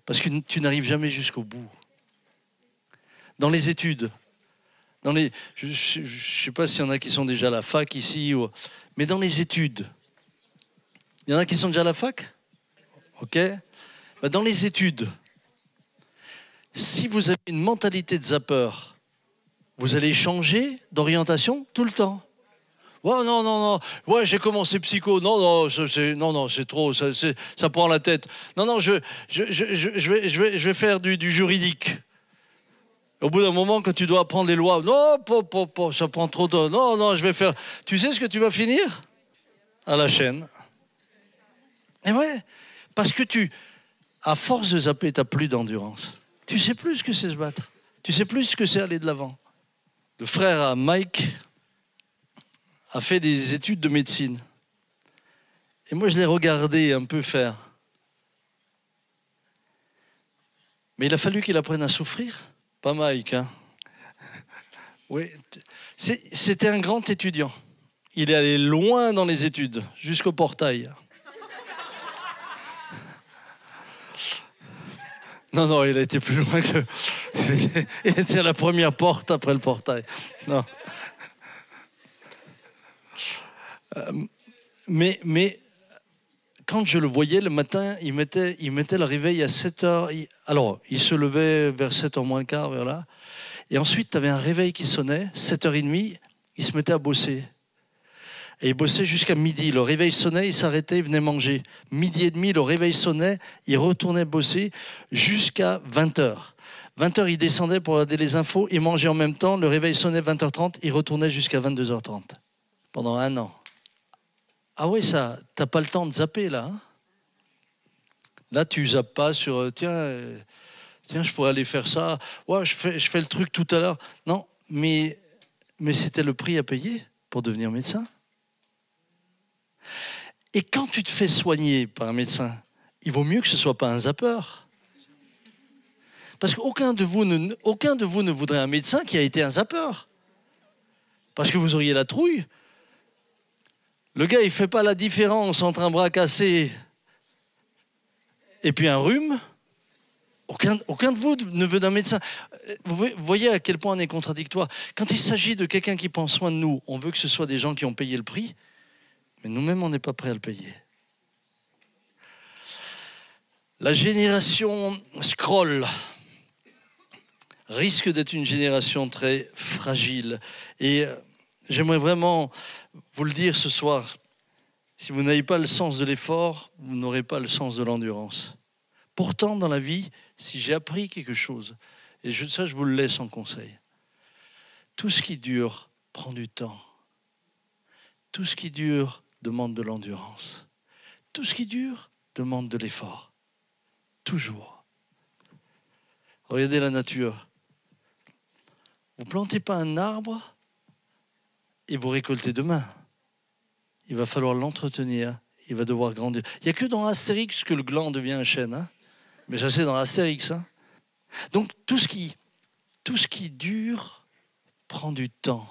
Parce que tu n'arrives jamais jusqu'au bout. Dans les études, je ne sais pas s'il y en a qui sont déjà à la fac ici, mais dans les études, il y en a qui sont déjà à la fac? Ok. Dans les études, si vous avez une mentalité de zappeur, vous allez changer d'orientation tout le temps. Oh, non. Ouais, j'ai commencé psycho. Non, c'est trop. Ça prend la tête. Non, je vais faire du juridique. Au bout d'un moment, quand tu dois apprendre les lois, non, ça prend trop de... Non, je vais faire... Tu sais ce que tu vas finir? À la chaîne. Et ouais, parce que à force de zapper, tu n'as plus d'endurance. Tu sais plus ce que c'est se battre. Tu sais plus ce que c'est aller de l'avant. Le frère à Mike a fait des études de médecine. Et moi, je l'ai regardé un peu faire. Mais il a fallu qu'il apprenne à souffrir. Pas Mike, hein. Oui, c'était un grand étudiant. Il est allé loin dans les études, jusqu'au portail. Non, il a été plus loin que... Il était à la première porte après le portail. Non. Mais quand je le voyais le matin, il mettait le réveil à 7 heures. Alors, il se levait vers 7h moins le quart, vers là. Et ensuite, tu avais un réveil qui sonnait, 7h30, il se mettait à bosser. Et il bossait jusqu'à midi. Le réveil sonnait, il s'arrêtait, il venait manger. Midi et demi, le réveil sonnait, il retournait bosser jusqu'à 20h. 20h, il descendait pour regarder les infos, il mangeait en même temps. Le réveil sonnait 20h30, il retournait jusqu'à 22h30. Pendant 1 an. Ah oui, ça, t'as pas le temps de zapper, là. Hein. Là, tu zappes pas sur, tiens, je pourrais aller faire ça. Ouais, je fais le truc tout à l'heure. Non, mais c'était le prix à payer pour devenir médecin. Et quand tu te fais soigner par un médecin, il vaut mieux que ce ne soit pas un zappeur. Parce qu'aucun de vous ne voudrait un médecin qui a été un zappeur. Parce que vous auriez la trouille. Le gars, il ne fait pas la différence entre un bras cassé et puis un rhume. Aucun de vous ne veut d'un médecin. Vous voyez à quel point on est contradictoire. Quand il s'agit de quelqu'un qui prend soin de nous, on veut que ce soit des gens qui ont payé le prix. Mais nous-mêmes, on n'est pas prêts à le payer. La génération scroll risque d'être une génération très fragile. Et j'aimerais vraiment vous le dire ce soir. Si vous n'avez pas le sens de l'effort, vous n'aurez pas le sens de l'endurance. Pourtant, dans la vie, si j'ai appris quelque chose, et ça, je vous le laisse en conseil, tout ce qui dure prend du temps. Tout ce qui dure demande de l'endurance. Tout ce qui dure demande de l'effort. Toujours. Regardez la nature. Vous ne plantez pas un arbre et vous récoltez demain. Il va falloir l'entretenir. Il va devoir grandir. Il n'y a que dans Astérix que le gland devient un chêne. Hein, mais ça, c'est dans Astérix. Hein. Donc, tout ce qui dure prend du temps.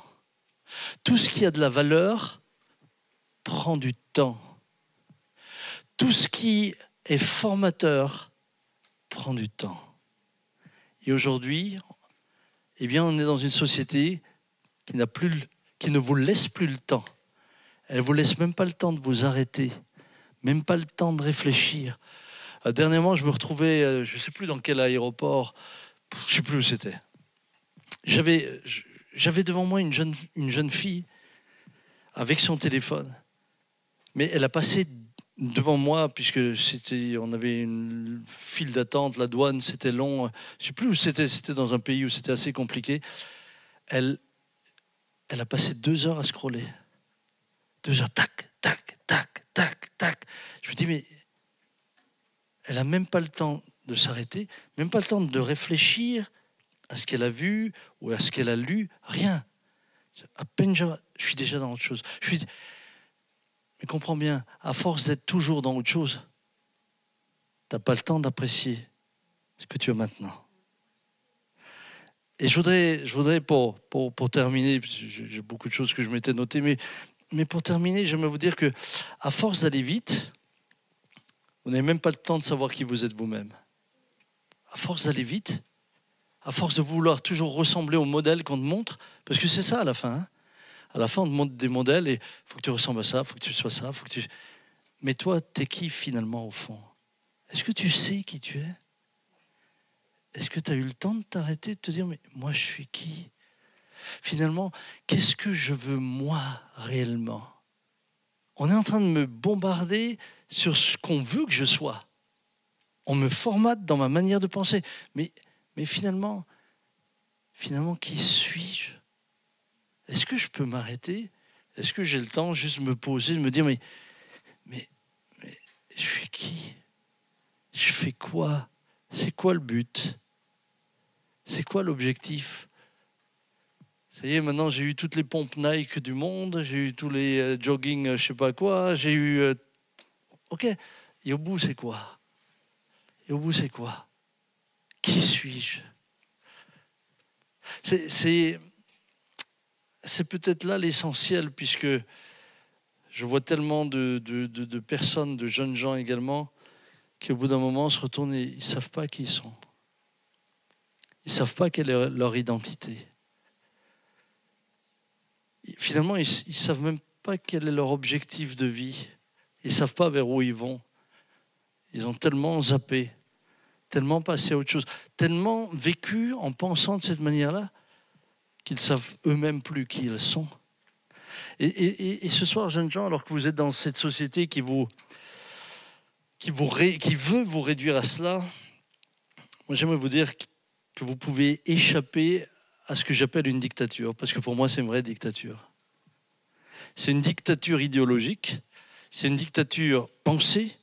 Tout ce qui a de la valeur prend du temps. Tout ce qui est formateur prend du temps. Et aujourd'hui, eh bien, on est dans une société qui ne vous laisse plus le temps. Elle ne vous laisse même pas le temps de vous arrêter, même pas le temps de réfléchir. Dernièrement, je me retrouvais, je ne sais plus dans quel aéroport, je ne sais plus où c'était. J'avais devant moi une jeune fille avec son téléphone. Mais elle a passé devant moi, puisque on avait une file d'attente, la douane, c'était long. Je ne sais plus où c'était dans un pays où c'était assez compliqué. Elle a passé 2 heures à scroller. 2 heures, tac, tac, tac, tac, tac. Je me dis, mais elle n'a même pas le temps de s'arrêter, même pas le temps de réfléchir à ce qu'elle a vu ou à ce qu'elle a lu, rien. À peine je suis déjà dans autre chose. Mais comprends bien, à force d'être toujours dans autre chose, tu n'as pas le temps d'apprécier ce que tu as maintenant. Et je voudrais pour terminer, j'ai beaucoup de choses que je m'étais notées, mais pour terminer, j'aimerais vous dire que à force d'aller vite, vous n'avez même pas le temps de savoir qui vous êtes vous-même. À force d'aller vite, à force de vouloir toujours ressembler au modèle qu'on te montre, parce que c'est ça à la fin. Hein. À la fin, on te montre des modèles et il faut que tu ressembles à ça, il faut que tu sois ça, Mais toi, t'es qui finalement au fond? Est-ce que tu sais qui tu es? Est-ce que tu as eu le temps de t'arrêter, de te dire, mais moi, je suis qui? Finalement, qu'est-ce que je veux moi réellement? On est en train de me bombarder sur ce qu'on veut que je sois. On me formate dans ma manière de penser. Mais finalement, qui suis-je? Est-ce que je peux m'arrêter? Est-ce que j'ai le temps juste de me poser, de me dire, mais je suis qui? Je fais quoi? C'est quoi le but? C'est quoi l'objectif? Ça y est, maintenant j'ai eu toutes les pompes Nike du monde, j'ai eu tous les jogging, je sais pas quoi, j'ai eu... Ok, et au bout c'est quoi? Qui suis-je? C'est peut-être là l'essentiel, puisque je vois tellement de personnes, de jeunes gens également, qui au bout d'un moment se retournent et ils ne savent pas qui ils sont. Ils ne savent pas quelle est leur identité. Finalement, ils ne savent même pas quel est leur objectif de vie. Ils ne savent pas vers où ils vont. Ils ont tellement zappé, tellement passé à autre chose, tellement vécu en pensant de cette manière-là, qu'ils ne savent eux-mêmes plus qui ils sont. Et ce soir, jeunes gens, alors que vous êtes dans cette société qui veut vous réduire à cela, moi j'aimerais vous dire que vous pouvez échapper à ce que j'appelle une dictature, parce que pour moi c'est une vraie dictature. C'est une dictature idéologique, c'est une dictature pensée.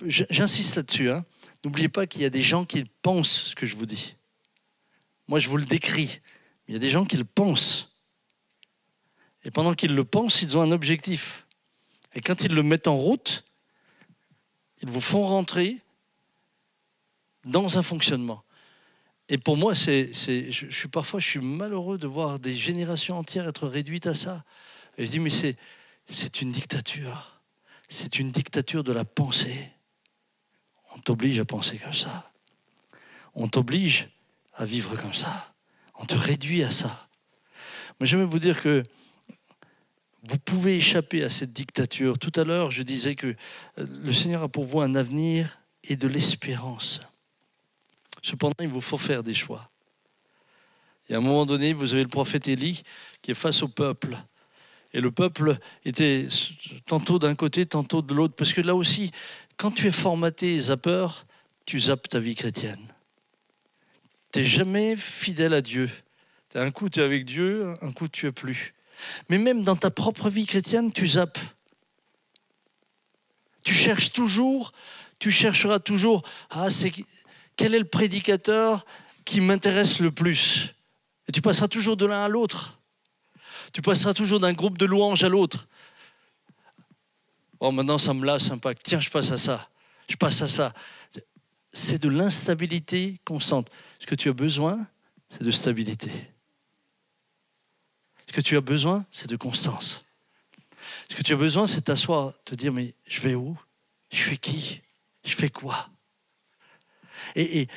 J'insiste là-dessus, hein. N'oubliez pas qu'il y a des gens qui pensent ce que je vous dis. Moi je vous le décris, mais il y a des gens qui le pensent. Et pendant qu'ils le pensent, ils ont un objectif. Et quand ils le mettent en route, ils vous font rentrer dans un fonctionnement. Et pour moi, je suis malheureux de voir des générations entières être réduites à ça. Et je dis, mais c'est une dictature. C'est une dictature de la pensée. On t'oblige à penser comme ça. On t'oblige à vivre comme ça. On te réduit à ça. Mais j'aimerais vous dire que vous pouvez échapper à cette dictature. Tout à l'heure, je disais que le Seigneur a pour vous un avenir et de l'espérance. Cependant, il vous faut faire des choix. Et à un moment donné, vous avez le prophète Élie qui est face au peuple. Et le peuple était tantôt d'un côté, tantôt de l'autre. Parce que là aussi, quand tu es formaté zapper, tu zappes ta vie chrétienne. Tu n'es jamais fidèle à Dieu. Un coup, tu es avec Dieu, un coup, tu es plus. Mais même dans ta propre vie chrétienne, tu zappes. Tu chercheras toujours, quel est le prédicateur qui m'intéresse le plus? Et tu passeras toujours de l'un à l'autre. Tu passeras toujours d'un groupe de louanges à l'autre. Oh, maintenant, ça me lasse un peu. Tiens, je passe à ça. Je passe à ça. C'est de l'instabilité constante. Ce que tu as besoin, c'est de stabilité. Ce que tu as besoin, c'est de constance. Ce que tu as besoin, c'est de t'asseoir, te dire, mais je vais où? Je suis qui? Je fais quoi? Et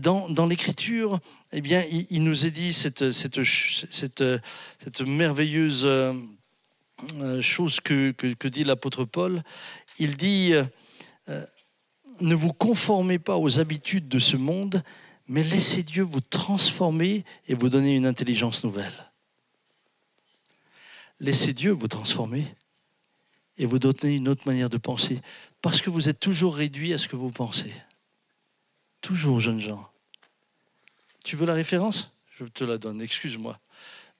dans l'Écriture, eh bien, il nous est dit cette merveilleuse chose que dit l'apôtre Paul. Il dit, ne vous conformez pas aux habitudes de ce monde, mais laissez Dieu vous transformer et vous donner une intelligence nouvelle. Laissez Dieu vous transformer et vous donner une autre manière de penser, parce que vous êtes toujours réduit à ce que vous pensez. Toujours, jeunes gens. Tu veux la référence? Je te la donne, excuse-moi.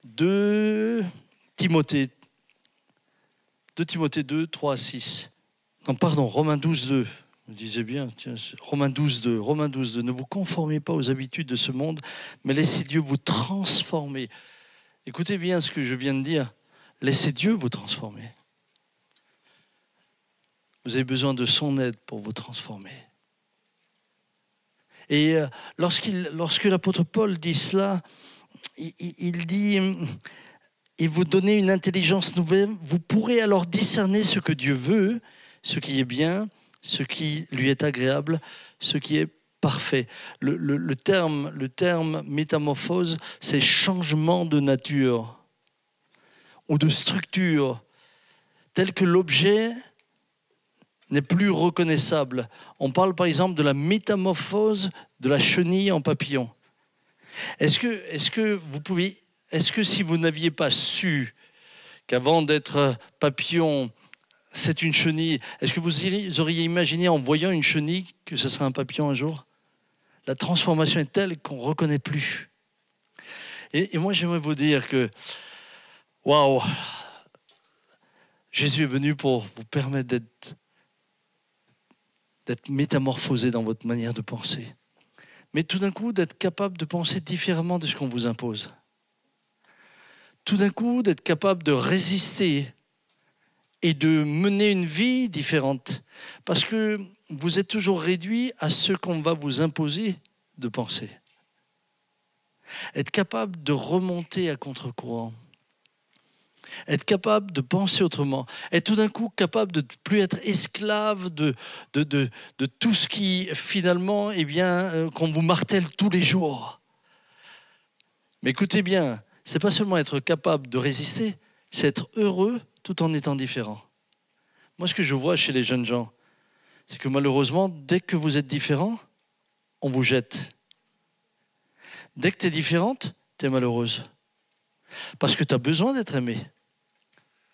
2 Timothée 2, 3 à 6. Non, pardon, Romains 12, 2. Vous disiez bien, tiens, Romains 12, 2. Ne vous conformez pas aux habitudes de ce monde, mais laissez Dieu vous transformer. Écoutez bien ce que je viens de dire. Laissez Dieu vous transformer. Vous avez besoin de son aide pour vous transformer. Et lorsque l'apôtre Paul dit cela, il dit, et vous donnez une intelligence nouvelle, vous pourrez alors discerner ce que Dieu veut, ce qui est bien, ce qui lui est agréable, ce qui est parfait. Le terme métamorphose, c'est changement de nature ou de structure, tel que l'objet n'est plus reconnaissable. On parle par exemple de la métamorphose de la chenille en papillon. Est-ce que si vous n'aviez pas su qu'avant d'être papillon, c'est une chenille, est-ce que vous auriez imaginé en voyant une chenille que ce serait un papillon un jour? La transformation est telle qu'on ne reconnaît plus. Et moi, j'aimerais vous dire que, waouh, Jésus est venu pour vous permettre d'être métamorphosé dans votre manière de penser. Mais tout d'un coup, d'être capable de penser différemment de ce qu'on vous impose. Tout d'un coup, d'être capable de résister et de mener une vie différente. Parce que vous êtes toujours réduit à ce qu'on va vous imposer de penser. Être capable de remonter à contre-courant. Être capable de penser autrement. Être tout d'un coup capable de ne plus être esclave de tout ce qui, finalement, eh bien, qu'on vous martèle tous les jours. Mais écoutez bien, ce n'est pas seulement être capable de résister, c'est être heureux tout en étant différent. Moi, ce que je vois chez les jeunes gens, c'est que malheureusement, dès que vous êtes différent, on vous jette. Dès que tu es différente, tu es malheureuse. Parce que tu as besoin d'être aimée.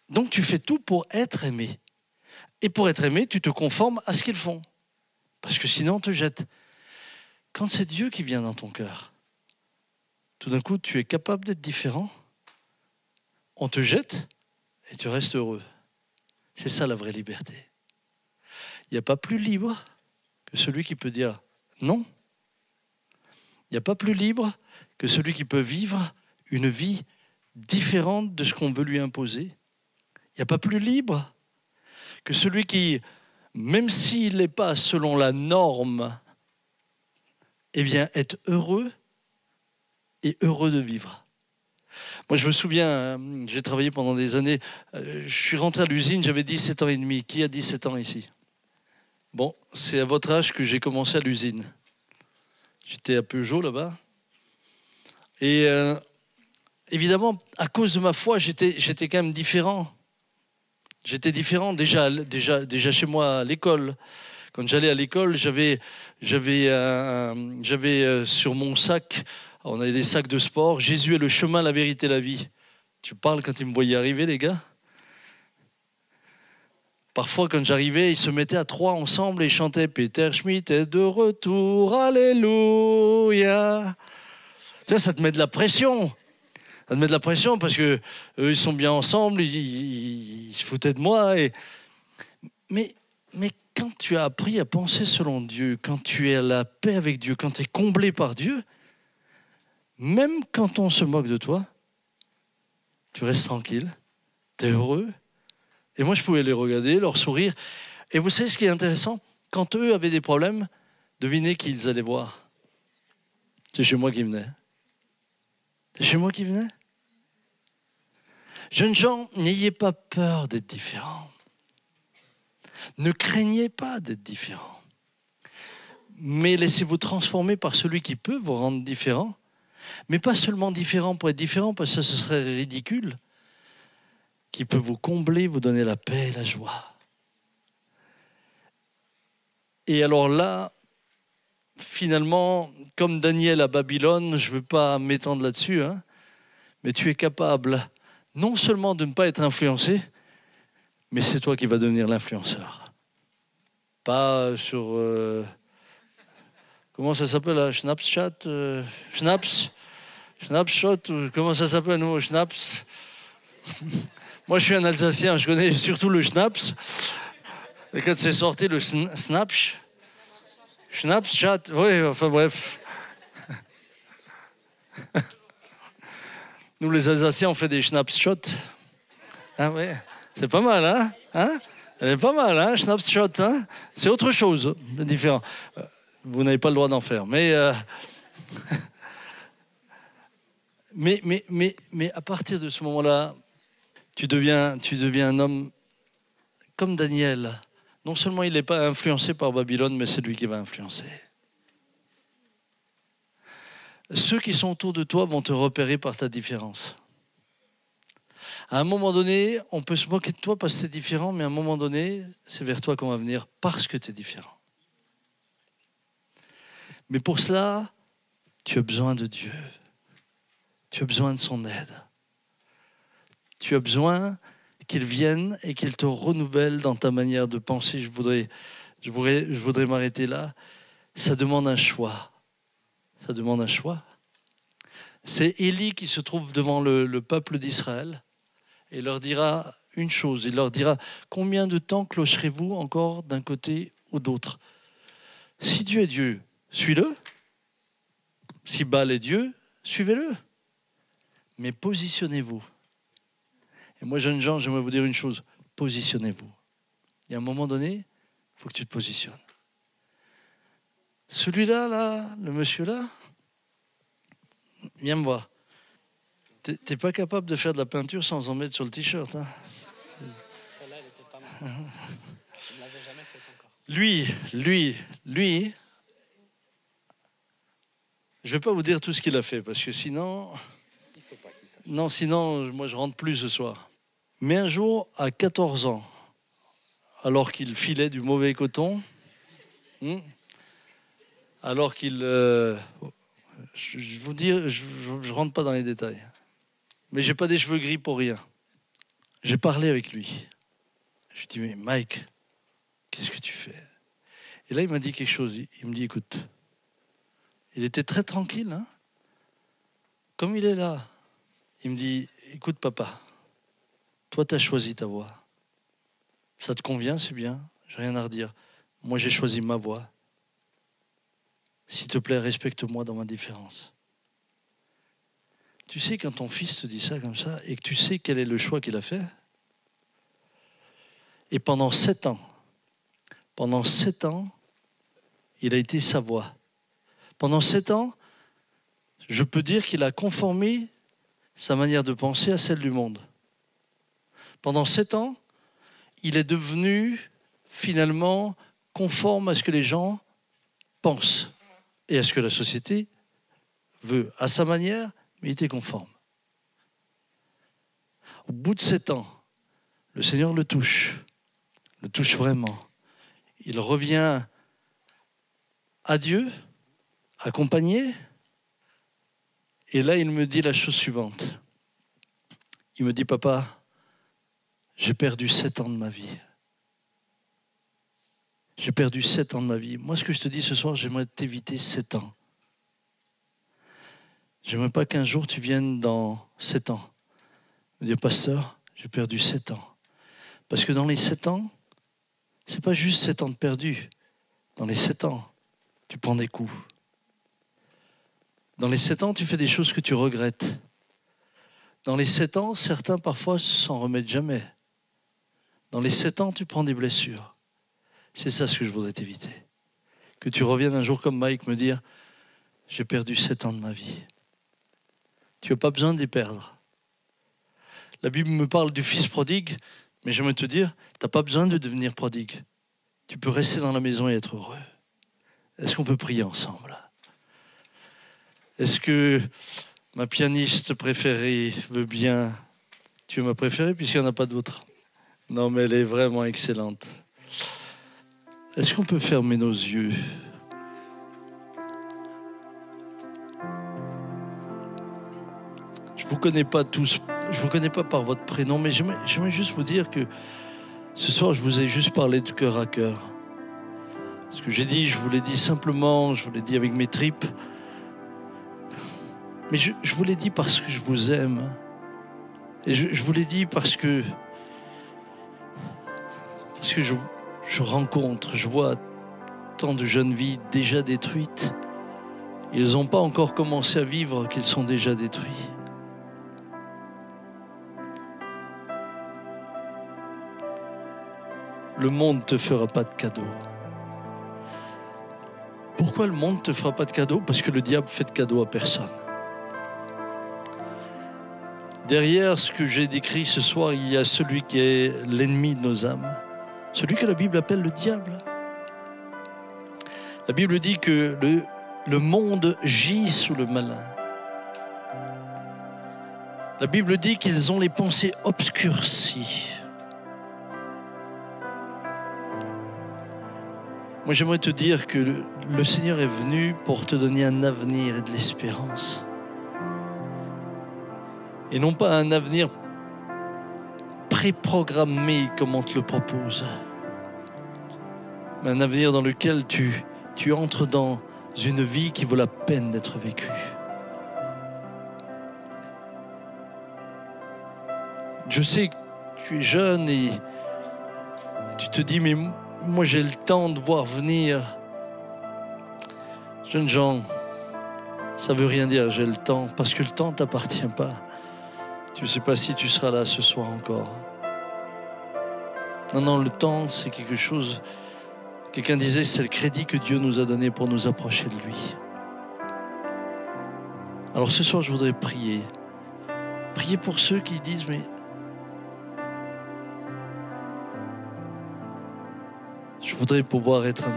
Donc tu fais tout pour être aimé. Et pour être aimé, tu te conformes à ce qu'ils font. Parce que sinon, on te jette. Quand c'est Dieu qui vient dans ton cœur, tout d'un coup, tu es capable d'être différent. On te jette et tu restes heureux. C'est ça la vraie liberté. Il n'y a pas plus libre que celui qui peut dire non. Il n'y a pas plus libre que celui qui peut vivre une vie différente de ce qu'on veut lui imposer. Il n'y a pas plus libre que celui qui, même s'il n'est pas selon la norme, eh bien, est heureux et heureux de vivre. Moi, je me souviens, j'ai travaillé pendant des années, je suis rentré à l'usine, j'avais 17 ans et demi. Qui a 17 ans ici? Bon, c'est à votre âge que j'ai commencé à l'usine. J'étais à Peugeot là-bas. Et évidemment, à cause de ma foi, j'étais quand même différent. J'étais différent déjà chez moi à l'école. Quand j'allais à l'école, j'avais sur mon sac, on avait des sacs de sport, Jésus est le chemin, la vérité, la vie. Tu parles quand ils me voyaient arriver, les gars? Parfois, quand j'arrivais, ils se mettaient à 3 ensemble et ils chantaient « Peter Schmidt est de retour, alléluia ». Tu vois, ça te met de la pression. Ça te met de la pression parce que eux, ils sont bien ensemble, ils se foutaient de moi. Mais quand tu as appris à penser selon Dieu, quand tu es à la paix avec Dieu, quand tu es comblé par Dieu, même quand on se moque de toi, tu restes tranquille, tu es heureux. Et moi, je pouvais les regarder, leur sourire. Et vous savez ce qui est intéressant? Quand eux avaient des problèmes, devinez qui ils allaient voir. C'est chez moi qu'ils venaient. C'est chez moi qu'ils venaient. Jeunes gens, n'ayez pas peur d'être différents. Ne craignez pas d'être différents. Mais laissez-vous transformer par celui qui peut vous rendre différents. Mais pas seulement différent pour être différent, parce que ça, ce serait ridicule. Qui peut vous combler, vous donner la paix et la joie. Et alors là, finalement, comme Daniel à Babylone, je ne veux pas m'étendre là-dessus, hein, mais tu es capable non seulement de ne pas être influencé, mais c'est toi qui vas devenir l'influenceur. Pas sur... comment ça s'appelle là? Snapchat Snapshot, comment ça s'appelle nous? Schnaps. Moi, je suis un Alsacien, je connais surtout le Schnaps. Et quand c'est sorti, le Snapchat, oui, enfin bref. Nous, les Alsaciens, on fait des Schnapsshots. Ah oui, c'est pas mal, hein? Elle est pas mal, hein, Schnapsshot, hein? C'est autre chose, c'est différent. Vous n'avez pas le droit d'en faire, mais à partir de ce moment-là, tu deviens un homme comme Daniel. Non seulement il n'est pas influencé par Babylone, mais c'est lui qui va influencer. Ceux qui sont autour de toi vont te repérer par ta différence. À un moment donné, on peut se moquer de toi parce que tu es différent, mais à un moment donné, c'est vers toi qu'on va venir parce que tu es différent. Mais pour cela, tu as besoin de Dieu. Tu as besoin de son aide. Tu as besoin qu'il vienne et qu'il te renouvelle dans ta manière de penser. Je voudrais m'arrêter là. Ça demande un choix. Ça demande un choix. C'est Élie qui se trouve devant le peuple d'Israël et leur dira une chose. Il leur dira, combien de temps clocherez-vous encore d'un côté ou d'autre? Si Dieu est Dieu, suis-le. Si Baal est Dieu, suivez-le. Mais positionnez-vous. Et moi, jeunes gens, j'aimerais vous dire une chose. Positionnez-vous. Et à un moment donné, il faut que tu te positionnes. Celui-là, là, le monsieur-là, viens me voir. T'es pas capable de faire de la peinture sans en mettre sur le t-shirt. Hein?
Celle-là, elle était pas mal. Je ne l'avais jamais faite encore.
Lui, je ne vais pas vous dire tout ce qu'il a fait, parce que sinon...
Il faut pas qu'il sache.
Non, sinon, moi, je rentre plus ce soir. Mais un jour, à 14 ans, alors qu'il filait du mauvais coton, alors qu'il... je vous dis, je rentre pas dans les détails. Mais j'ai pas des cheveux gris pour rien. J'ai parlé avec lui. Je lui ai dit, mais Mike, qu'est-ce que tu fais? Et là, il m'a dit quelque chose. Il me dit, écoute, il était très tranquille, hein? Comme il est là. Il me dit, écoute papa, toi tu as choisi ta voie. Ça te convient, c'est bien, j'ai rien à redire. Moi j'ai choisi ma voie. S'il te plaît, respecte-moi dans ma différence. Tu sais, quand ton fils te dit ça comme ça, et que tu sais quel est le choix qu'il a fait, et pendant 7 ans, il a été sa voix. Pendant 7 ans, je peux dire qu'il a conformé sa manière de penser à celle du monde. Pendant 7 ans, il est devenu finalement conforme à ce que les gens pensent et à ce que la société veut, à sa manière, mais il était conforme. Au bout de 7 ans, le Seigneur le touche vraiment. Il revient à Dieu, accompagné, et là il me dit la chose suivante. Il me dit, papa, j'ai perdu 7 ans de ma vie J'ai perdu 7 ans de ma vie. Moi, ce que je te dis ce soir, j'aimerais t'éviter 7 ans. J'aimerais pas qu'un jour tu viennes dans 7 ans me dire, pasteur, j'ai perdu 7 ans. Parce que dans les 7 ans, c'est pas juste 7 ans de perdu. Dans les 7 ans, tu prends des coups. Dans les 7 ans, tu fais des choses que tu regrettes. Dans les 7 ans, certains parfois s'en remettent jamais. Dans les 7 ans, tu prends des blessures. C'est ça ce que je voudrais t'éviter. Que tu reviennes un jour comme Mike me dire, j'ai perdu 7 ans de ma vie. Tu n'as pas besoin de les perdre. La Bible me parle du fils prodigue, mais j'aimerais te dire, tu n'as pas besoin de devenir prodigue. Tu peux rester dans la maison et être heureux. Est-ce qu'on peut prier ensemble? Est-ce que ma pianiste préférée veut bien... Tu es ma préférée puisqu'il n'y en a pas d'autre? Non, mais elle est vraiment excellente. Est-ce qu'on peut fermer nos yeux? Je ne vous connais pas tous, je ne vous connais pas par votre prénom, mais j'aimerais juste vous dire que ce soir, je vous ai juste parlé de cœur à cœur. Ce que j'ai dit, je vous l'ai dit simplement, je vous l'ai dit avec mes tripes. Mais je vous l'ai dit parce que je vous aime. Et je vous l'ai dit parce que je rencontre, je vois tant de jeunes vies déjà détruites. Ils n'ont pas encore commencé à vivre qu'ils sont déjà détruits. Le monde ne te fera pas de cadeau. Pourquoi le monde ne te fera pas de cadeau? Parce que le diable fait de cadeau à personne. Derrière ce que j'ai décrit ce soir, il y a celui qui est l'ennemi de nos âmes. Celui que la Bible appelle le diable. La Bible dit que le monde gît sous le malin. La Bible dit qu'ils ont les pensées obscurcies. Moi, j'aimerais te dire que le Seigneur est venu pour te donner un avenir et de l'espérance. Et non pas un avenir préprogrammé comme on te le propose, mais un avenir dans lequel tu entres dans une vie qui vaut la peine d'être vécue. Je sais que tu es jeune et tu te dis, mais moi j'ai le temps de voir venir. Jeunes gens, ça ne veut rien dire, j'ai le temps, parce que le temps ne t'appartient pas. Tu ne sais pas si tu seras là ce soir encore. Non, le temps, c'est quelque chose... Quelqu'un disait, c'est le crédit que Dieu nous a donné pour nous approcher de lui. Alors ce soir, je voudrais prier. Prier pour ceux qui disent, mais... Je voudrais pouvoir être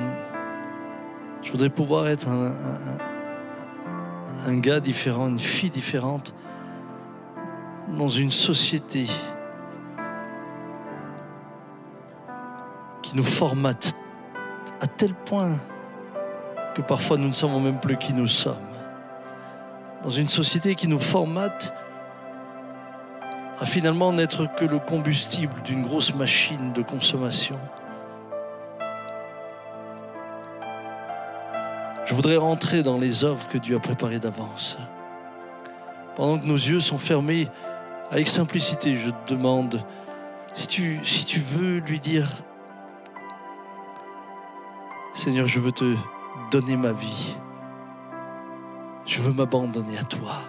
un gars différent, une fille différente dans une société qui nous formate à tel point que parfois nous ne savons même plus qui nous sommes. Dans une société qui nous formate à finalement n'être que le combustible d'une grosse machine de consommation. Je voudrais rentrer dans les œuvres que Dieu a préparées d'avance. Pendant que nos yeux sont fermés, avec simplicité, je te demande, si tu veux lui dire, Seigneur, je veux te donner ma vie. Je veux m'abandonner à toi.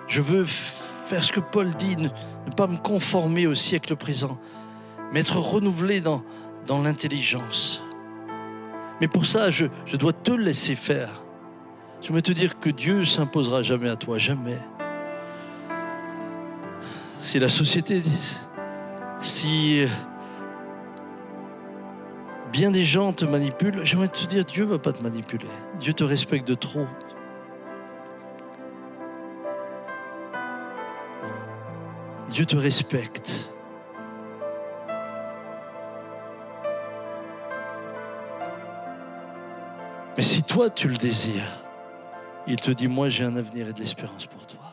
Je veux faire ce que Paul dit, ne pas me conformer au siècle présent, mais être renouvelé dans l'intelligence. Mais pour ça, je dois te laisser faire. Je veux te dire que Dieu ne s'imposera jamais à toi, jamais. Si la société, si bien des gens te manipulent, j'aimerais te dire, Dieu ne va pas te manipuler. Dieu te respecte de trop. Dieu te respecte. Mais si toi tu le désires, il te dit, moi j'ai un avenir et de l'espérance pour toi.